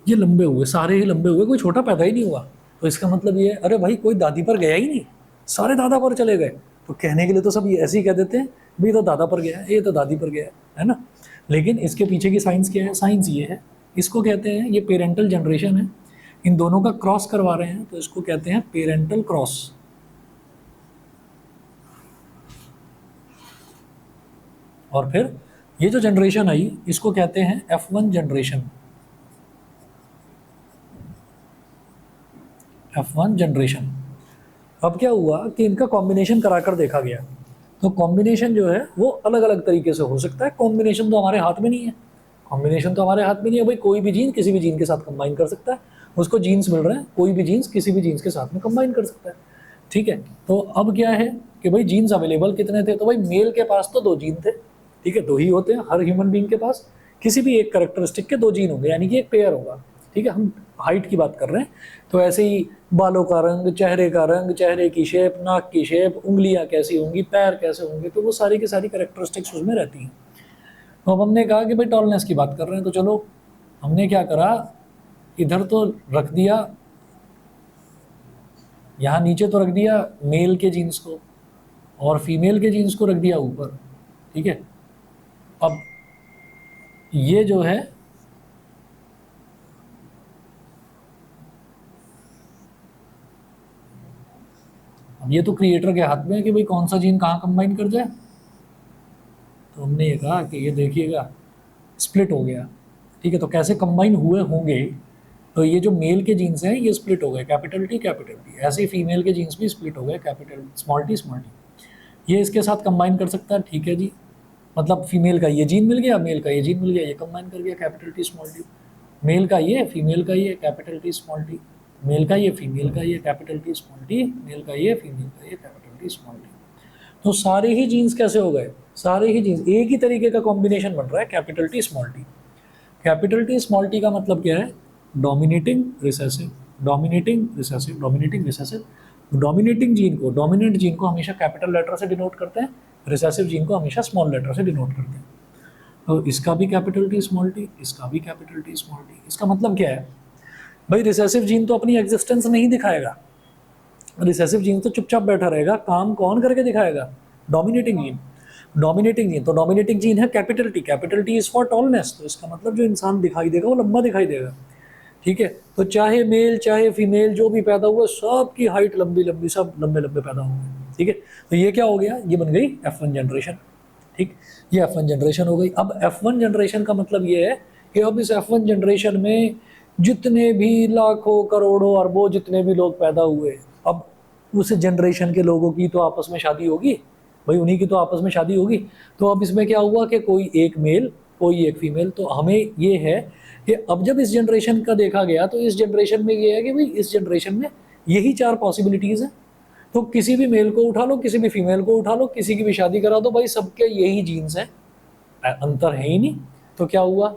ये लंबे हुए, सारे ही लंबे हुए, कोई छोटा पैदा ही नहीं हुआ। तो इसका मतलब ये, अरे भाई कोई दादी पर गया ही नहीं, सारे दादा पर चले गए। तो कहने के लिए तो सब ये ऐसे ही कह देते हैं, भाई तो दादा पर गया है, ये तो दादी पर गया है ना। लेकिन इसके पीछे की साइंस क्या है? साइंस ये है, इसको कहते हैं, ये पेरेंटल जनरेशन है, इन दोनों का क्रॉस करवा रहे हैं, तो इसको कहते हैं पेरेंटल क्रॉस। और फिर ये जो जनरेशन आई इसको कहते हैं F1 जनरेशन। F1 generation. अब क्या हुआ कि इनका कॉम्बिनेशन कराकर देखा गया। तो कॉम्बिनेशन जो है वो अलग अलग तरीके से हो सकता है। कॉम्बिनेशन तो हमारे हाथ में नहीं है, कॉम्बिनेशन तो हमारे हाथ में नहीं है भाई। कोई भी जीन किसी भी जीन के साथ कंबाइन कर सकता है, उसको जीन्स मिल रहे हैं, कोई भी जीन्स किसी भी जीन्स के साथ में कंबाइन कर सकता है। ठीक है, तो अब क्या है कि भाई जीन्स अवेलेबल कितने थे? तो भाई मेल के पास तो 2 जीन थे। ठीक है, 2 ही होते हैं हर ह्यूमन बीइंग के पास, किसी भी एक कैरेक्टरिस्टिक के 2 जीन होंगे, यानी कि एक पेयर होगा। ठीक है, हम हाइट की बात कर रहे हैं, तो ऐसे ही बालों का रंग, चेहरे का रंग, चेहरे की शेप, नाक की शेप, उंगलियां कैसी होंगी, पैर कैसे होंगे, तो वो सारी की सारी कैरेक्टरिस्टिक्स उसमें रहती हैं। तो अब हमने कहा कि भाई टॉलनेस की बात कर रहे हैं, तो चलो हमने क्या करा, इधर तो रख दिया यहाँ नीचे तो रख दिया मेल के जीन्स को और फीमेल के जीन्स को रख दिया ऊपर, ठीक है। अब ये जो है अब ये तो क्रिएटर के हाथ में है कि भाई कौन सा जीन कहाँ कंबाइन कर जाए। तो हमने ये कहा कि ये देखिएगा स्प्लिट हो गया, ठीक है। तो कैसे कंबाइन हुए होंगे, तो ये जो मेल के जीन्स हैं ये स्प्लिट हो गए कैपिटल टी, ऐसे ही फीमेल के जीन्स भी स्प्लिट हो गए capital small T, small T. ये इसके साथ कंबाइन कर सकता है, ठीक है जी। मतलब फीमेल का ये जीन मिल गया, मेल का ये जीन मिल गया, ये कंबाइन कर गया capital T small T. Male का ये, फीमेल का ये, capital T small T. Male का ये, फीमेल का ये, capital T small T. Male का ये, फीमेल का ये, कैपिटल टी स्मॉल टी। तो सारे ही जीन्स कैसे हो गए, सारे ही जीन्स एक ही तरीके का कॉम्बिनेशन बन रहा है capital T small T. Capital T small T का मतलब क्या है, dominating recessive, dominating recessive, dominating recessive. Dominating gene को, डोमिनेंट जीन को हमेशा कैपिटल लेटर से डिनोट करते हैं, रिसेसिव जीन को हमेशा स्मॉल लेटर से डिनोट करते हैं। तो इसका भी कैपिटल टी स्मॉल टी, इसका भी कैपिटल टी स्मॉल टी। इसका मतलब क्या है भाई, रिसेसिव जीन तो अपनी एग्जिस्टेंस नहीं दिखाएगा, रिसेसिव जीन तो चुपचाप बैठा रहेगा, काम कौन करके दिखाएगा, डोमिनेटिंग जीन। डोमिनेटिंग जीन, तो डोमिनेटिंग जीन है capital T is for tallness. तो इसका मतलब जो इंसान दिखाई देगा वो लंबा दिखाई देगा, ठीक है। तो चाहे मेल चाहे फीमेल जो भी पैदा हुआ सबकी हाइट लंबी लंबी, सब लंबे लंबे पैदा होंगे, ठीक है। तो ये क्या हो गया, ये बन गई F1 जनरेशन, ठीक। ये F1 जनरेशन हो गई। अब F1 जनरेशन का मतलब ये है कि अब इस F1 जनरेशन में जितने भी लाखों करोड़ों अरबों जितने भी लोग पैदा हुए, अब उस जनरेशन के लोगों की तो आपस में शादी होगी भाई, उन्हीं की तो आपस में शादी होगी। तो अब इसमें क्या हुआ कि कोई एक मेल कोई एक फीमेल। तो हमें ये है कि अब जब इस जनरेशन का देखा गया तो इस जनरेशन में ये है कि भाई इस जनरेशन में यही 4 पॉसिबिलिटीज़ हैं। तो किसी भी मेल को उठा लो, किसी भी फीमेल को उठा लो, किसी की भी शादी करा दो, भाई सबके यही जीन्स हैं, अंतर है ही नहीं। तो क्या हुआ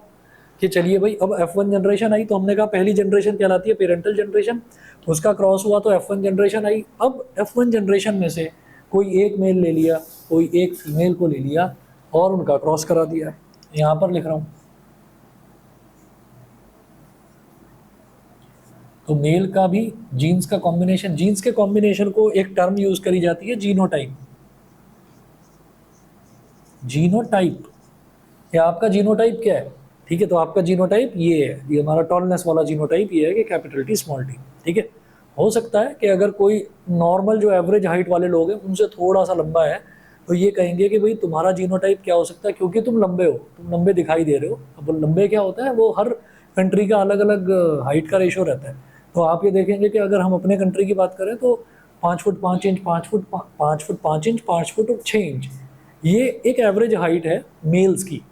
कि चलिए भाई अब F1 जनरेशन आई, तो हमने कहा पहली जनरेशन कहलाती है पेरेंटल जनरेशन, उसका क्रॉस हुआ तो F1 जनरेशन आई। अब F1 जनरेशन में से कोई एक मेल ले लिया, कोई एक फीमेल को ले लिया और उनका क्रॉस करा दिया। यहाँ पर लिख रहा हूँ, तो मेल का भी जीन्स का कॉम्बिनेशन, जीन्स के कॉम्बिनेशन को एक टर्म यूज करी जाती है जीनोटाइप। जीनोटाइप, या आपका जीनोटाइप क्या है, ठीक है। तो आपका जीनोटाइप ये है, ये हमारा टॉलनेस वाला जीनोटाइप ये है कि कैपिटल टी स्मॉल टी, ठीक है। हो सकता है कि अगर कोई नॉर्मल जो एवरेज हाइट वाले लोग हैं उनसे थोड़ा सा लंबा है तो ये कहेंगे कि भाई तुम्हारा जीनोटाइप क्या हो सकता है, क्योंकि तुम लंबे हो, तुम लंबे दिखाई दे रहे हो। अब लंबे क्या होता है, वो हर कंट्री का अलग अलग हाइट का रेशो रहता है। तो आप ये देखेंगे कि अगर हम अपने कंट्री की बात करें तो 5 foot 5 inch, 5 foot 5 inch, 5 foot और 6 इंच, ये एक एवरेज हाइट है मेल्स की।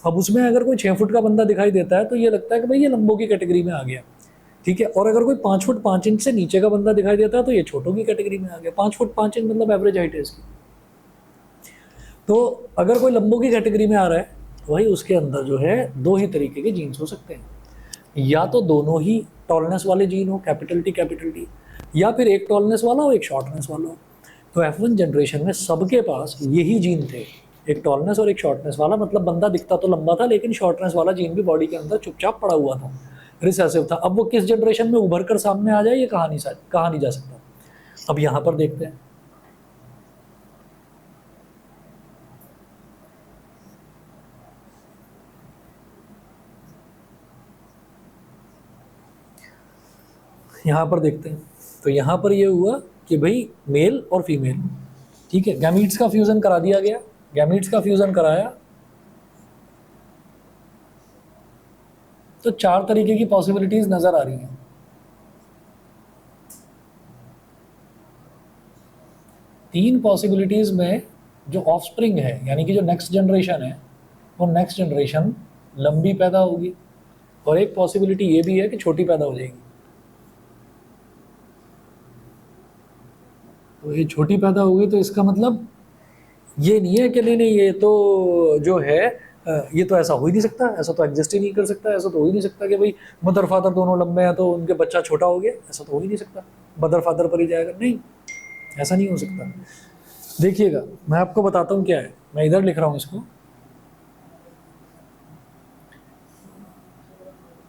अब उसमें अगर कोई 6 फुट का बंदा दिखाई देता है तो ये लगता है कि भाई ये लंबों की कैटेगरी में आ गया, ठीक है। और अगर कोई 5 फुट 5 इंच से नीचे का बंदा दिखाई देता है तो ये छोटों की कैटेगरी में आ गया। 5 फुट 5 इंच मतलब एवरेज हाइट है इसकी। तो अगर कोई लंबों की कैटेगरी में आ रहा है तो भाई उसके अंदर जो है 2 ही तरीके के जीन्स हो सकते हैं, या तो दोनों ही टॉलनेस वाले जीन हो कैपिटल टी, या फिर एक टॉलनेस वाला हो एक शॉर्टनेस वाला हो। तो F1 जनरेशन में सबके पास यही जीन थे, एक टॉलनेस और एक शॉर्टनेस वाला। मतलब बंदा दिखता तो लंबा था लेकिन शॉर्टनेस वाला जीन भी बॉडी के अंदर चुपचाप पड़ा हुआ था, रिसेसिव था। अब वो किस जनरेशन में उभर कर सामने आ जाए ये कहा नहीं जा सकता। अब यहाँ पर देखते हैं, यहाँ पर देखते हैं। तो यहाँ पर ये हुआ कि भाई मेल और फीमेल, ठीक है, गैमीट्स का फ्यूजन करा दिया गया, गैमीट्स का फ्यूजन कराया तो 4 तरीके की पॉसिबिलिटीज नजर आ रही हैं। तीन पॉसिबिलिटीज में जो ऑफस्प्रिंग है यानी कि जो नेक्स्ट जनरेशन है वो नेक्स्ट जनरेशन लंबी पैदा होगी, और एक पॉसिबिलिटी ये भी है कि छोटी पैदा हो जाएगी। तो ये छोटी पैदा होगी तो इसका मतलब ये नहीं है कि नहीं ये तो जो है ये तो ऐसा हो ही नहीं सकता, ऐसा तो एग्जिस्ट ही नहीं कर सकता, ऐसा तो हो ही नहीं सकता कि भाई मदर फादर दोनों लंबे हैं तो उनके बच्चा छोटा हो गया, ऐसा तो हो ही नहीं सकता, मदर फादर पर ही जाएगा, नहीं, ऐसा नहीं हो सकता। देखिएगा मैं आपको बताता हूँ क्या है, मैं इधर लिख रहा हूँ इसको।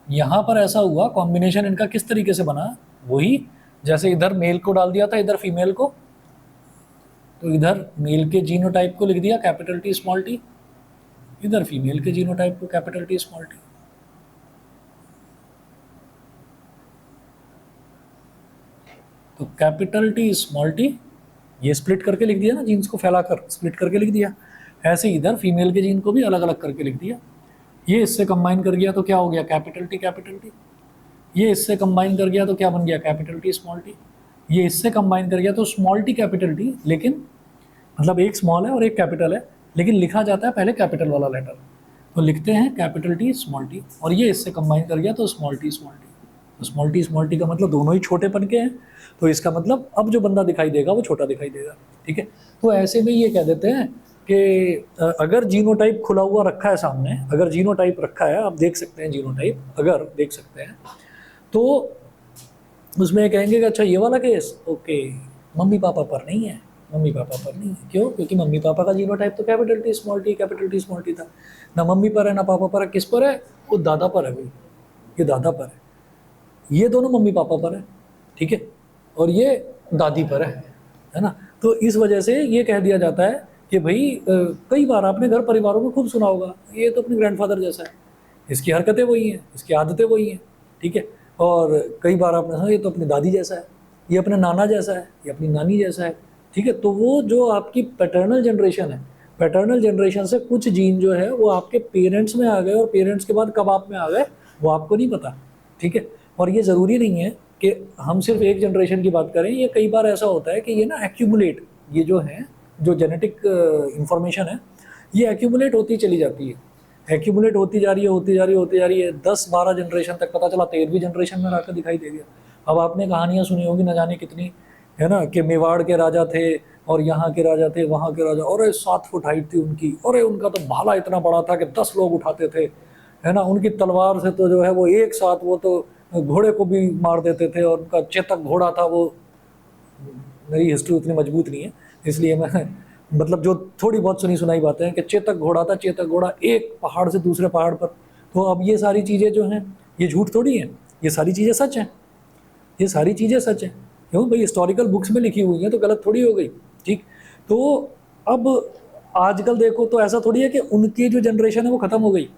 यहाँ पर ऐसा हुआ, कॉम्बिनेशन इनका किस तरीके से बना, वही जैसे इधर मेल को डाल दिया था, इधर फीमेल को, तो इधर मेल के जीनोटाइप को लिख दिया कैपिटल टी स्मॉल टी, इधर फीमेल के जीनोटाइप को कैपिटल टी स्मॉल टी। तो कैपिटल टी स्मॉल टी ये स्प्लिट करके लिख दिया ना, जीन्स को फैलाकर स्प्लिट करके लिख दिया। ऐसे इधर फीमेल के जीन को भी अलग अलग करके लिख दिया। ये इससे कंबाइन कर गया तो क्या हो गया, कैपिटल टी कैपिटल टी। ये इससे कंबाइन कर गया तो क्या बन गया, कैपिटल टी स्मॉल टी। ये इससे कंबाइन कर गया तो स्मॉल टी कैपिटल टी, लेकिन मतलब एक स्मॉल है और एक कैपिटल है, लेकिन लिखा जाता है पहले कैपिटल वाला लेटर, तो लिखते हैं कैपिटल टी स्मॉल टी। और ये इससे कंबाइन कर गया तो स्मॉल टी स्मॉल टी। तो स्मॉल टी का मतलब दोनों ही छोटेपन के हैं, तो इसका मतलब अब जो बंदा दिखाई देगा वो छोटा दिखाई देगा। ठीक है, तो ऐसे में ये कह देते हैं कि अगर जीनोटाइप खुला हुआ रखा है सामने, अगर जीनोटाइप रखा है, आप देख सकते हैं जीनोटाइप, अगर देख सकते हैं तो उसमें कहेंगे कि अच्छा ये वाला केस ओके, मम्मी पापा पर नहीं है, मम्मी पापा पर नहीं है। क्यों? क्योंकि मम्मी पापा का जीनोटाइप तो capital T small T capital T small T था। ना मम्मी पर है ना पापा पर है, किस पर है? वो दादा पर है भाई, ये दादा पर है, ये दोनों मम्मी पापा पर है, ठीक है, और ये दादी पर है ना। तो इस वजह से ये कह दिया जाता है कि भाई कई बार आपने घर परिवारों में खूब सुना होगा, ये तो अपने ग्रैंडफादर जैसा है, इसकी हरकतें वही हैं, इसकी आदतें वही हैं, ठीक है। और कई बार आपने सुना ये तो अपनी दादी जैसा है, ये अपने नाना जैसा है, ये अपनी नानी जैसा है, ठीक है। तो वो जो आपकी पैटर्नल जनरेशन है, पैटर्नल जनरेशन से कुछ जीन जो है वो आपके पेरेंट्स में आ गए, और पेरेंट्स के बाद कब आप में आ गए वो आपको नहीं पता, ठीक है। और ये ज़रूरी नहीं है कि हम सिर्फ एक जनरेशन की बात करें, ये कई बार ऐसा होता है कि ये ना एक्यूमुलेट, ये जो है जो जेनेटिक इंफॉर्मेशन है ये एक्यूमुलेट होती चली जाती है, एक्यूमुलेट होती जा रही है, होती जा रही है, होती जा रही है, 10-12 जनरेशन तक, पता चला 13वीं जनरेशन में आकर दिखाई दे गया। अब आपने कहानियाँ सुनी होगी न जाने कितनी, है ना, कि मेवाड़ के राजा थे और यहाँ के राजा थे, वहाँ के राजा, और 7 फुट हाइट थी उनकी, और उनका तो भाला इतना बड़ा था कि 10 लोग उठाते थे, है ना। उनकी तलवार से तो जो है वो एक साथ वो तो घोड़े को भी मार देते थे, और उनका चेतक घोड़ा था वो, मेरी हिस्ट्री उतनी मजबूत नहीं है इसलिए मैं मतलब जो थोड़ी बहुत सुनी सुनाई बातें हैं कि चेतक घोड़ा था, चेतक घोड़ा एक पहाड़ से दूसरे पहाड़ पर। तो अब ये सारी चीज़ें जो हैं ये झूठ थोड़ी हैं, ये सारी चीज़ें सच हैं, ये सारी चीज़ें सच हैं। क्यों भाई, हिस्टोरिकल बुक्स में लिखी हुई हैं तो गलत थोड़ी हो गई, ठीक। तो अब आजकल देखो तो ऐसा थोड़ी है कि उनकी जो जनरेशन है वो ख़त्म हो गई,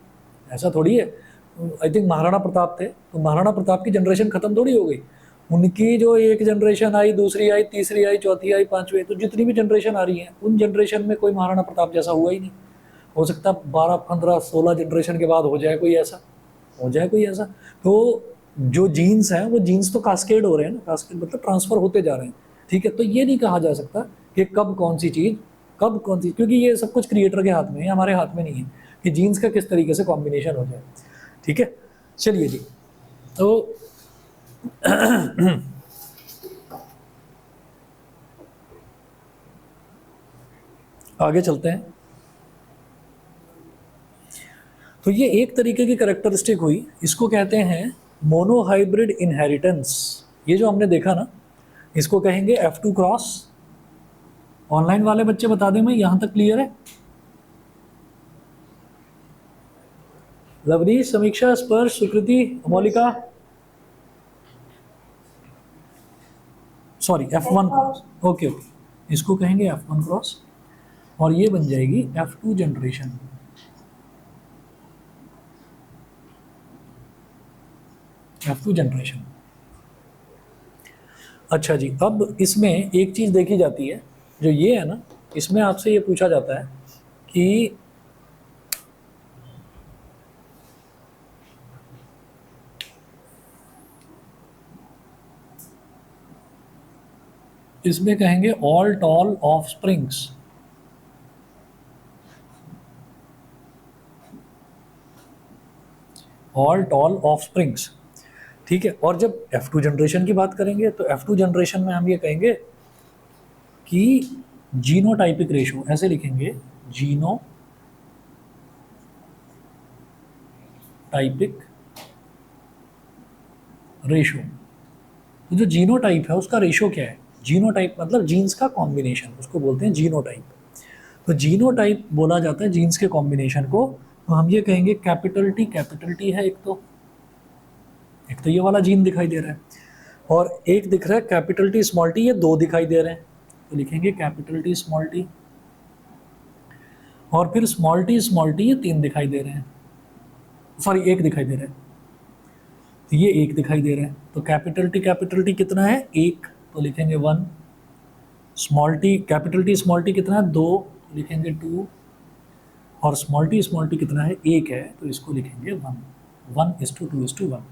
ऐसा थोड़ी है। आई थिंक महाराणा प्रताप थे, तो महाराणा प्रताप की जनरेशन ख़त्म थोड़ी हो गई, उनकी जो एक जनरेशन आई, दूसरी आई, तीसरी आई, चौथी आई, पांचवी, तो जितनी भी जनरेशन आ रही है उन जनरेशन में कोई महाराणा प्रताप जैसा हुआ ही नहीं। हो सकता 12, 15, 16 जनरेशन के बाद हो जाए कोई ऐसा, हो जाए कोई ऐसा। तो जो जीन्स हैं वो जीन्स तो कास्केड हो रहे हैं ना, कास्केड मतलब ट्रांसफ़र होते जा रहे हैं, ठीक है। तो ये नहीं कहा जा सकता कि कब कौन सी चीज़, कब कौन सी, क्योंकि ये सब कुछ क्रिएटर के हाथ में है, हमारे हाथ में नहीं है कि जीन्स का किस तरीके से कॉम्बिनेशन हो जाए, ठीक है। चलिए जी, तो आगे चलते हैं। तो ये एक तरीके की कैरेक्टरिस्टिक हुई, इसको कहते हैं मोनोहाइब्रिड इनहेरिटेंस। ये जो हमने देखा ना, इसको कहेंगे F2 क्रॉस। ऑनलाइन वाले बच्चे बता दें, मैं यहाँ तक क्लियर है? Lavni, Samiksha, Sparsh, Sukriti, Maulika, sorry F1 cross, okay okay, इसको कहेंगे F1 क्रॉस, और ये बन जाएगी F2 जनरेशन। F2 generation. अच्छा जी, अब इसमें एक चीज़ देखी जाती है, जो ये है ना, इसमें आपसे ये पूछा जाता है कि इसमें कहेंगे all toll offsprings, all toll offsprings, ठीक है। और जब F2 जनरेशन की बात करेंगे तो F2 जनरेशन में हम ये कहेंगे कि जीनोटाइपिक रेशो, ऐसे लिखेंगे जीनो टाइपिक रेशो। तो जो जीनोटाइप है उसका रेशो क्या है? जीनोटाइप मतलब जीन्स का कॉम्बिनेशन, उसको बोलते हैं जीनोटाइप। तो जीनोटाइप बोला जाता है जीन्स के कॉम्बिनेशन को। तो हम ये कहेंगे कैपिटल टी है, एक तो ये वाला जीन दिखाई दे रहा है। और एक दिख रहा है कैपिटल टी स्मॉल टी, ये दो दिखाई दे रहे हैं तो लिखेंगे कैपिटल टी स्मॉल टी, और फिर स्मॉल टी ये तीन दिखाई दे रहे हैं, सॉरी एक दिखाई दे रहे हैं, तो ये एक दिखाई दे रहे हैं, तो कैपिटल टी कितना है एक, तो लिखेंगे one, small T capital T small T कितना है दो, तो लिखेंगे टू, और स्मॉल टी कितना है एक है, तो इसको लिखेंगे one, 1:2:1।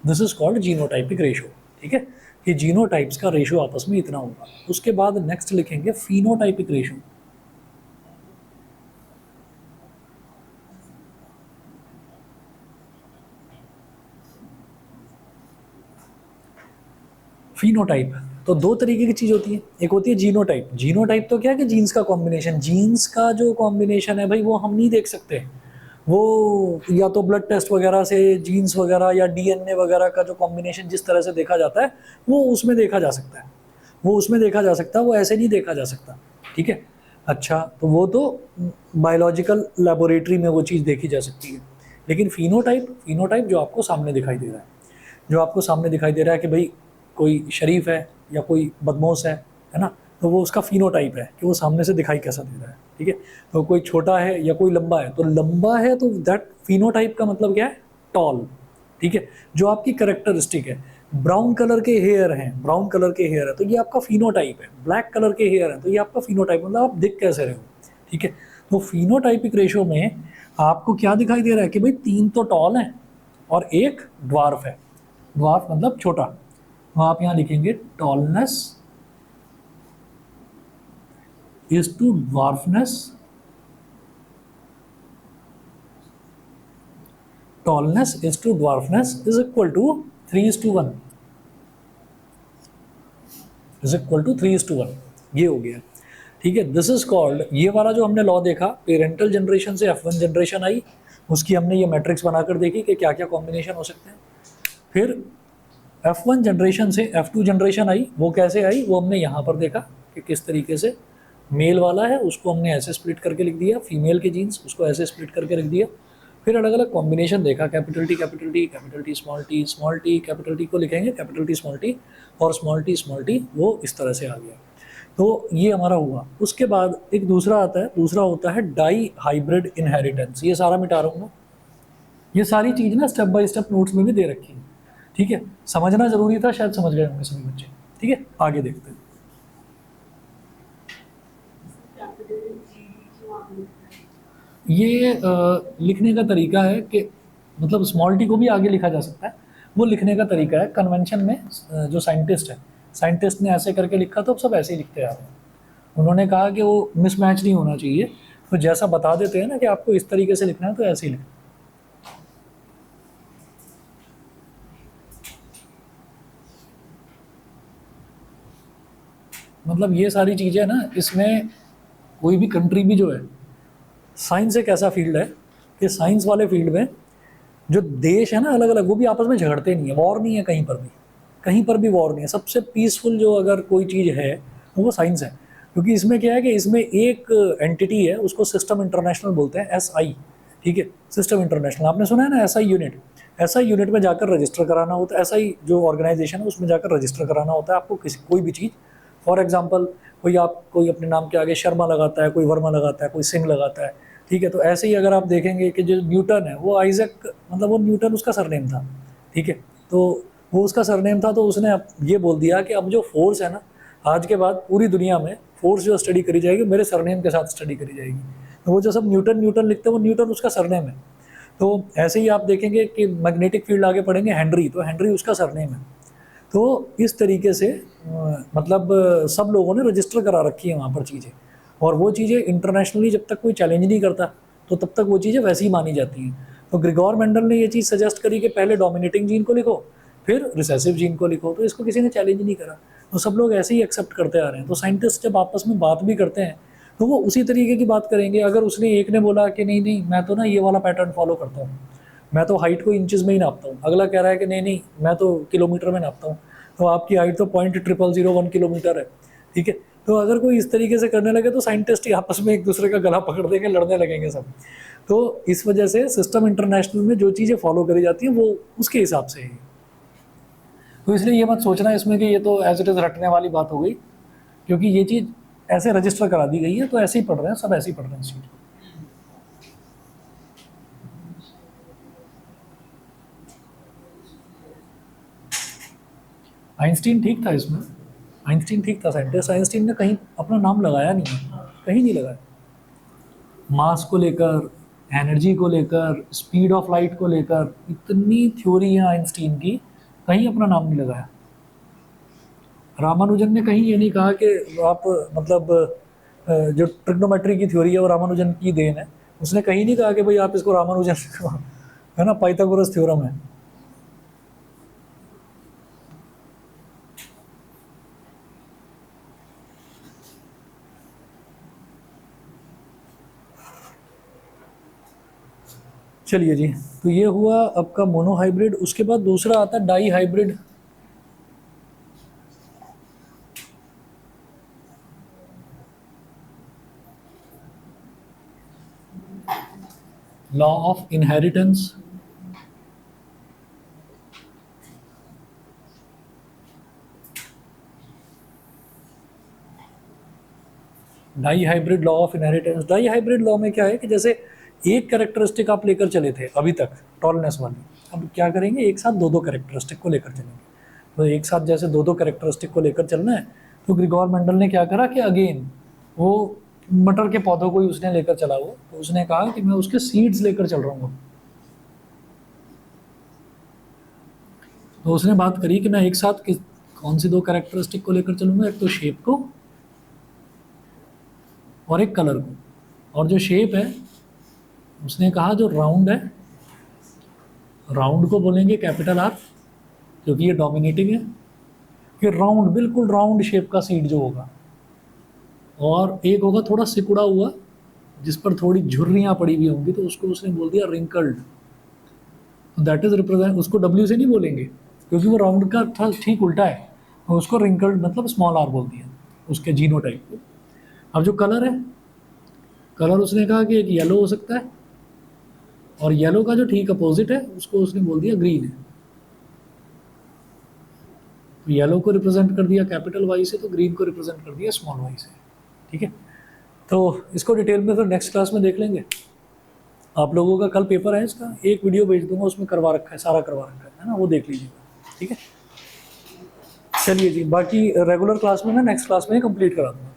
This is called genotypic ratio. ठीक है, ये जीनोटाइप्स का रेशो आपस में इतना होगा। उसके बाद नेक्स्ट लिखेंगे फिनोटाइपिक रेशो। फिनोटाइप तो दो तरीके की चीज होती है, एक होती है जीनोटाइप। जीनोटाइप तो क्या है कि जीन्स का कॉम्बिनेशन, जीन्स का जो कॉम्बिनेशन है भाई वो हम नहीं देख सकते, वो या तो ब्लड टेस्ट वगैरह से जीन्स वगैरह या डीएनए वगैरह का जो कॉम्बिनेशन जिस तरह से देखा जाता है वो उसमें देखा जा सकता है, वो उसमें देखा जा सकता है, वो ऐसे नहीं देखा जा सकता। ठीक है, अच्छा तो वो तो बायोलॉजिकल लेबोरेटरी में वो चीज़ देखी जा सकती है, लेकिन फिनोटाइप जो आपको सामने दिखाई दे रहा है, जो आपको सामने दिखाई दे रहा है कि भाई कोई शरीफ है या कोई बदमाश है ना, तो वो उसका फिनोटाइप है कि वो सामने से दिखाई कैसा दे रहा है। ठीक है, तो कोई छोटा है या कोई लंबा है, तो लंबा है तो दैट फिनोटाइप का मतलब क्या है टॉल। ठीक है, जो आपकी करेक्टरिस्टिक है, ब्राउन कलर के हेयर हैं, ब्राउन कलर के हेयर है तो ये आपका फिनोटाइप है, ब्लैक कलर के हेयर है तो ये आपका फिनोटाइप, मतलब आप दिख कैसे रहे हो। ठीक है, तो फिनोटाइपिक रेशो में आपको क्या दिखाई दे रहा है कि भाई तीन तो टॉल हैं और एक ड्वार्फ है, ड्वार्फ मतलब छोटा, तो आप यहाँ लिखेंगे tallness is to dwarfness, tallness is to dwarfness is equal to 3:1, is equal to 3:1, ये हो गया। ठीक है, दिस इज कॉल्ड, ये वाला जो हमने लॉ देखा पेरेंटल जनरेशन से F1 जनरेशन आई, उसकी हमने ये मैट्रिक्स बनाकर देखी कि क्या क्या कॉम्बिनेशन हो सकते हैं। फिर F1 जनरेशन से F2 जनरेशन आई, वो कैसे आई वो हमने यहाँ पर देखा कि किस तरीके से मेल वाला है उसको हमने ऐसे स्प्लिट करके लिख दिया, फीमेल के जीन्स उसको ऐसे स्प्लिट करके रख दिया। फिर अलग अलग कॉम्बिनेशन देखा, capital T small T, capital T को लिखेंगे कैपिटल टी और स्मॉल टी वो इस तरह से आ गया। तो ये हमारा हुआ। उसके बाद एक दूसरा आता है, दूसरा होता है डाई हाइब्रिड इनहेरिटेंस। ये सारा मिटा रहा हूँ मैं, ये सारी चीज़ ना स्टेप बाय स्टेप नोट्स में भी दे रखी है। ठीक है, समझना जरूरी था, शायद समझ गए होंगे सभी बच्चे। ठीक है, आगे देखते हैं। ये लिखने का तरीका है कि मतलब स्मॉल टी को भी आगे लिखा जा सकता है, वो लिखने का तरीका है। कन्वेंशन में जो साइंटिस्ट है, साइंटिस्ट ने ऐसे करके लिखा तो अब सब ऐसे ही लिखते आ रहे हैं। उन्होंने कहा कि वो मिसमैच नहीं होना चाहिए, तो जैसा बता देते हैं ना कि आपको इस तरीके से लिखना है तो ऐसे ही लिखना। मतलब ये सारी चीज़ें ना, इसमें कोई भी कंट्री भी जो है, साइंस एक ऐसा फील्ड है कि साइंस वाले फील्ड में जो देश है ना अलग अलग, वो भी आपस में झगड़ते नहीं है, वॉर नहीं है कहीं पर भी, कहीं पर भी वॉर नहीं है। सबसे पीसफुल जो अगर कोई चीज़ है वो साइंस है, क्योंकि इसमें क्या है कि इसमें एक एंटिटी है उसको सिस्टम इंटरनेशनल बोलते हैं, SI। ठीक है, सिस्टम इंटरनेशनल आपने सुना है ना, SI यूनिट, SI यूनिट में जाकर रजिस्टर कराना होता है, SI जो ऑर्गेनाइजेशन है उसमें जाकर रजिस्टर कराना होता है आपको किसी कोई भी चीज़। फॉर एग्जाम्पल कोई अपने नाम के आगे शर्मा लगाता है, कोई वर्मा लगाता है, कोई सिंह लगाता है। ठीक है, तो ऐसे ही अगर आप देखेंगे कि जो न्यूटन है वो आइजैक, मतलब वो न्यूटन उसका सरनेम था। ठीक है, तो वो उसका सरनेम था, तो उसने अब ये बोल दिया कि अब जो फोर्स है ना, आज के बाद पूरी दुनिया में फोर्स जो स्टडी करी जाएगी मेरे सरनेम के साथ स्टडी करी जाएगी। तो वो जो सब न्यूटन न्यूटन लिखते हैं वो न्यूटन उसका सरनेम है। तो ऐसे ही आप देखेंगे कि मैग्नेटिक फील्ड आगे पढ़ेंगे हेनरी, तो हेनरी उसका सरनेम है। तो इस तरीके से मतलब सब लोगों ने रजिस्टर करा रखी है वहाँ पर चीज़ें, और वो चीज़ें इंटरनेशनली जब तक कोई चैलेंज नहीं करता तो तब तक वो चीज़ें वैसे ही मानी जाती हैं। तो ग्रिगोर मेंडल ने ये चीज़ सजेस्ट करी कि पहले डोमिनेटिंग जीन को लिखो फिर रिसेसिव जीन को लिखो, तो इसको किसी ने चैलेंज नहीं करा, तो सब लोग ऐसे ही एक्सेप्ट करते आ रहे हैं। तो साइंटिस्ट जब आपस में बात भी करते हैं तो वो उसी तरीके की बात करेंगे। अगर उसने एक ने बोला कि नहीं नहीं मैं तो ना ये वाला पैटर्न फॉलो करता हूँ, मैं तो हाइट को इंचेस में ही नापता हूँ, अगला कह रहा है कि नहीं नहीं मैं तो किलोमीटर में नापता हूँ, तो आपकी हाइट तो 0.0001 किलोमीटर है। ठीक है, तो अगर कोई इस तरीके से करने लगे तो साइंटिस्ट ही आपस में एक दूसरे का गला पकड़ देंगे, लड़ने लगेंगे सब। तो इस वजह से सिस्टम इंटरनेशनल में जो चीज़ें फॉलो करी जाती हैं वो उसके हिसाब से है। तो इसलिए ये मत सोचना इसमें कि ये तो एज इट इज़ रटने वाली बात हो गई, क्योंकि ये चीज़ ऐसे रजिस्टर करा दी गई है, तो ऐसे ही पढ़ रहे हैं, सब ऐसे ही पढ़ रहे हैं इस चीज़ को। आइंस्टीन ठीक था इसमें, आइंस्टीन ठीक था साइंटिस्ट। आइंस्टीन ने कहीं अपना नाम लगाया नहीं, कहीं नहीं लगाया। मास को लेकर, एनर्जी को लेकर, स्पीड ऑफ लाइट को लेकर इतनी थ्योरी है आइंस्टीन की, कहीं अपना नाम नहीं लगाया। रामानुजन ने कहीं ये नहीं कहा कि आप मतलब जो ट्रिग्नोमेट्री की थ्योरी है वो रामानुजन की देन है। उसने कहीं नहीं कहा कि भाई आप इसको रामानुजन है ना, पाइथागोरस थ्योरम है। चलिए जी, तो ये हुआ आपका मोनोहाइब्रिड। उसके बाद दूसरा आता है dihybrid. Law of inheritance. Dihybrid law of inheritance. Dihybrid law में क्या है कि जैसे एक कैरेक्टरिस्टिक आप लेकर चले थे अभी तक टॉलनेस वाली, अब क्या करेंगे, एक साथ दो दो कैरेक्टरिस्टिक को लेकर चलेंगे। तो एक साथ जैसे दो दो कैरेक्टरिस्टिक को लेकर चलना है, तो ग्रिगोर मेंडल ने क्या करा कि अगेन वो मटर के पौधों को ही उसने लेकर चला, वो तो उसने कहा कि मैं उसके सीड्स लेकर चल रहा हूँ। तो उसने बात करी कि मैं एक साथ कौन सी दो कैरेक्टरिस्टिक को लेकर चलूंगा, एक तो शेप को और एक कलर को। और जो शेप है उसने कहा जो राउंड है, राउंड को बोलेंगे कैपिटल आर, क्योंकि ये डोमिनेटिंग है कि राउंड, बिल्कुल राउंड शेप का सीड जो होगा। और एक होगा थोड़ा सिकुड़ा हुआ जिस पर थोड़ी झुर्रियाँ पड़ी हुई होंगी, तो उसको उसने बोल दिया रिंकल्ड। दैट इज रिप्रेजेंट, उसको डब्ल्यू से नहीं बोलेंगे क्योंकि वो राउंड का था ठीक उल्टा है, तो उसको रिंकल्ड मतलब स्मॉल आर बोल दिया उसके जीनोटाइप को। अब जो कलर है, कलर उसने कहा कि एक येलो हो सकता है, और येलो का जो ठीक अपोजिट है उसको उसने बोल दिया ग्रीन है। तो येलो को रिप्रेजेंट कर दिया कैपिटल वाई से, तो ग्रीन को रिप्रेजेंट कर दिया स्मॉल वाई से। ठीक है, तो इसको डिटेल में फिर नेक्स्ट क्लास में देख लेंगे। आप लोगों का कल पेपर है, इसका एक वीडियो भेज दूंगा, उसमें करवा रखा है, सारा करवा रखा है ना, वो देख लीजिएगा। ठीक है, चलिए जी, बाकी रेगुलर क्लास में मैं नेक्स्ट क्लास में कंप्लीट करा दूँगा।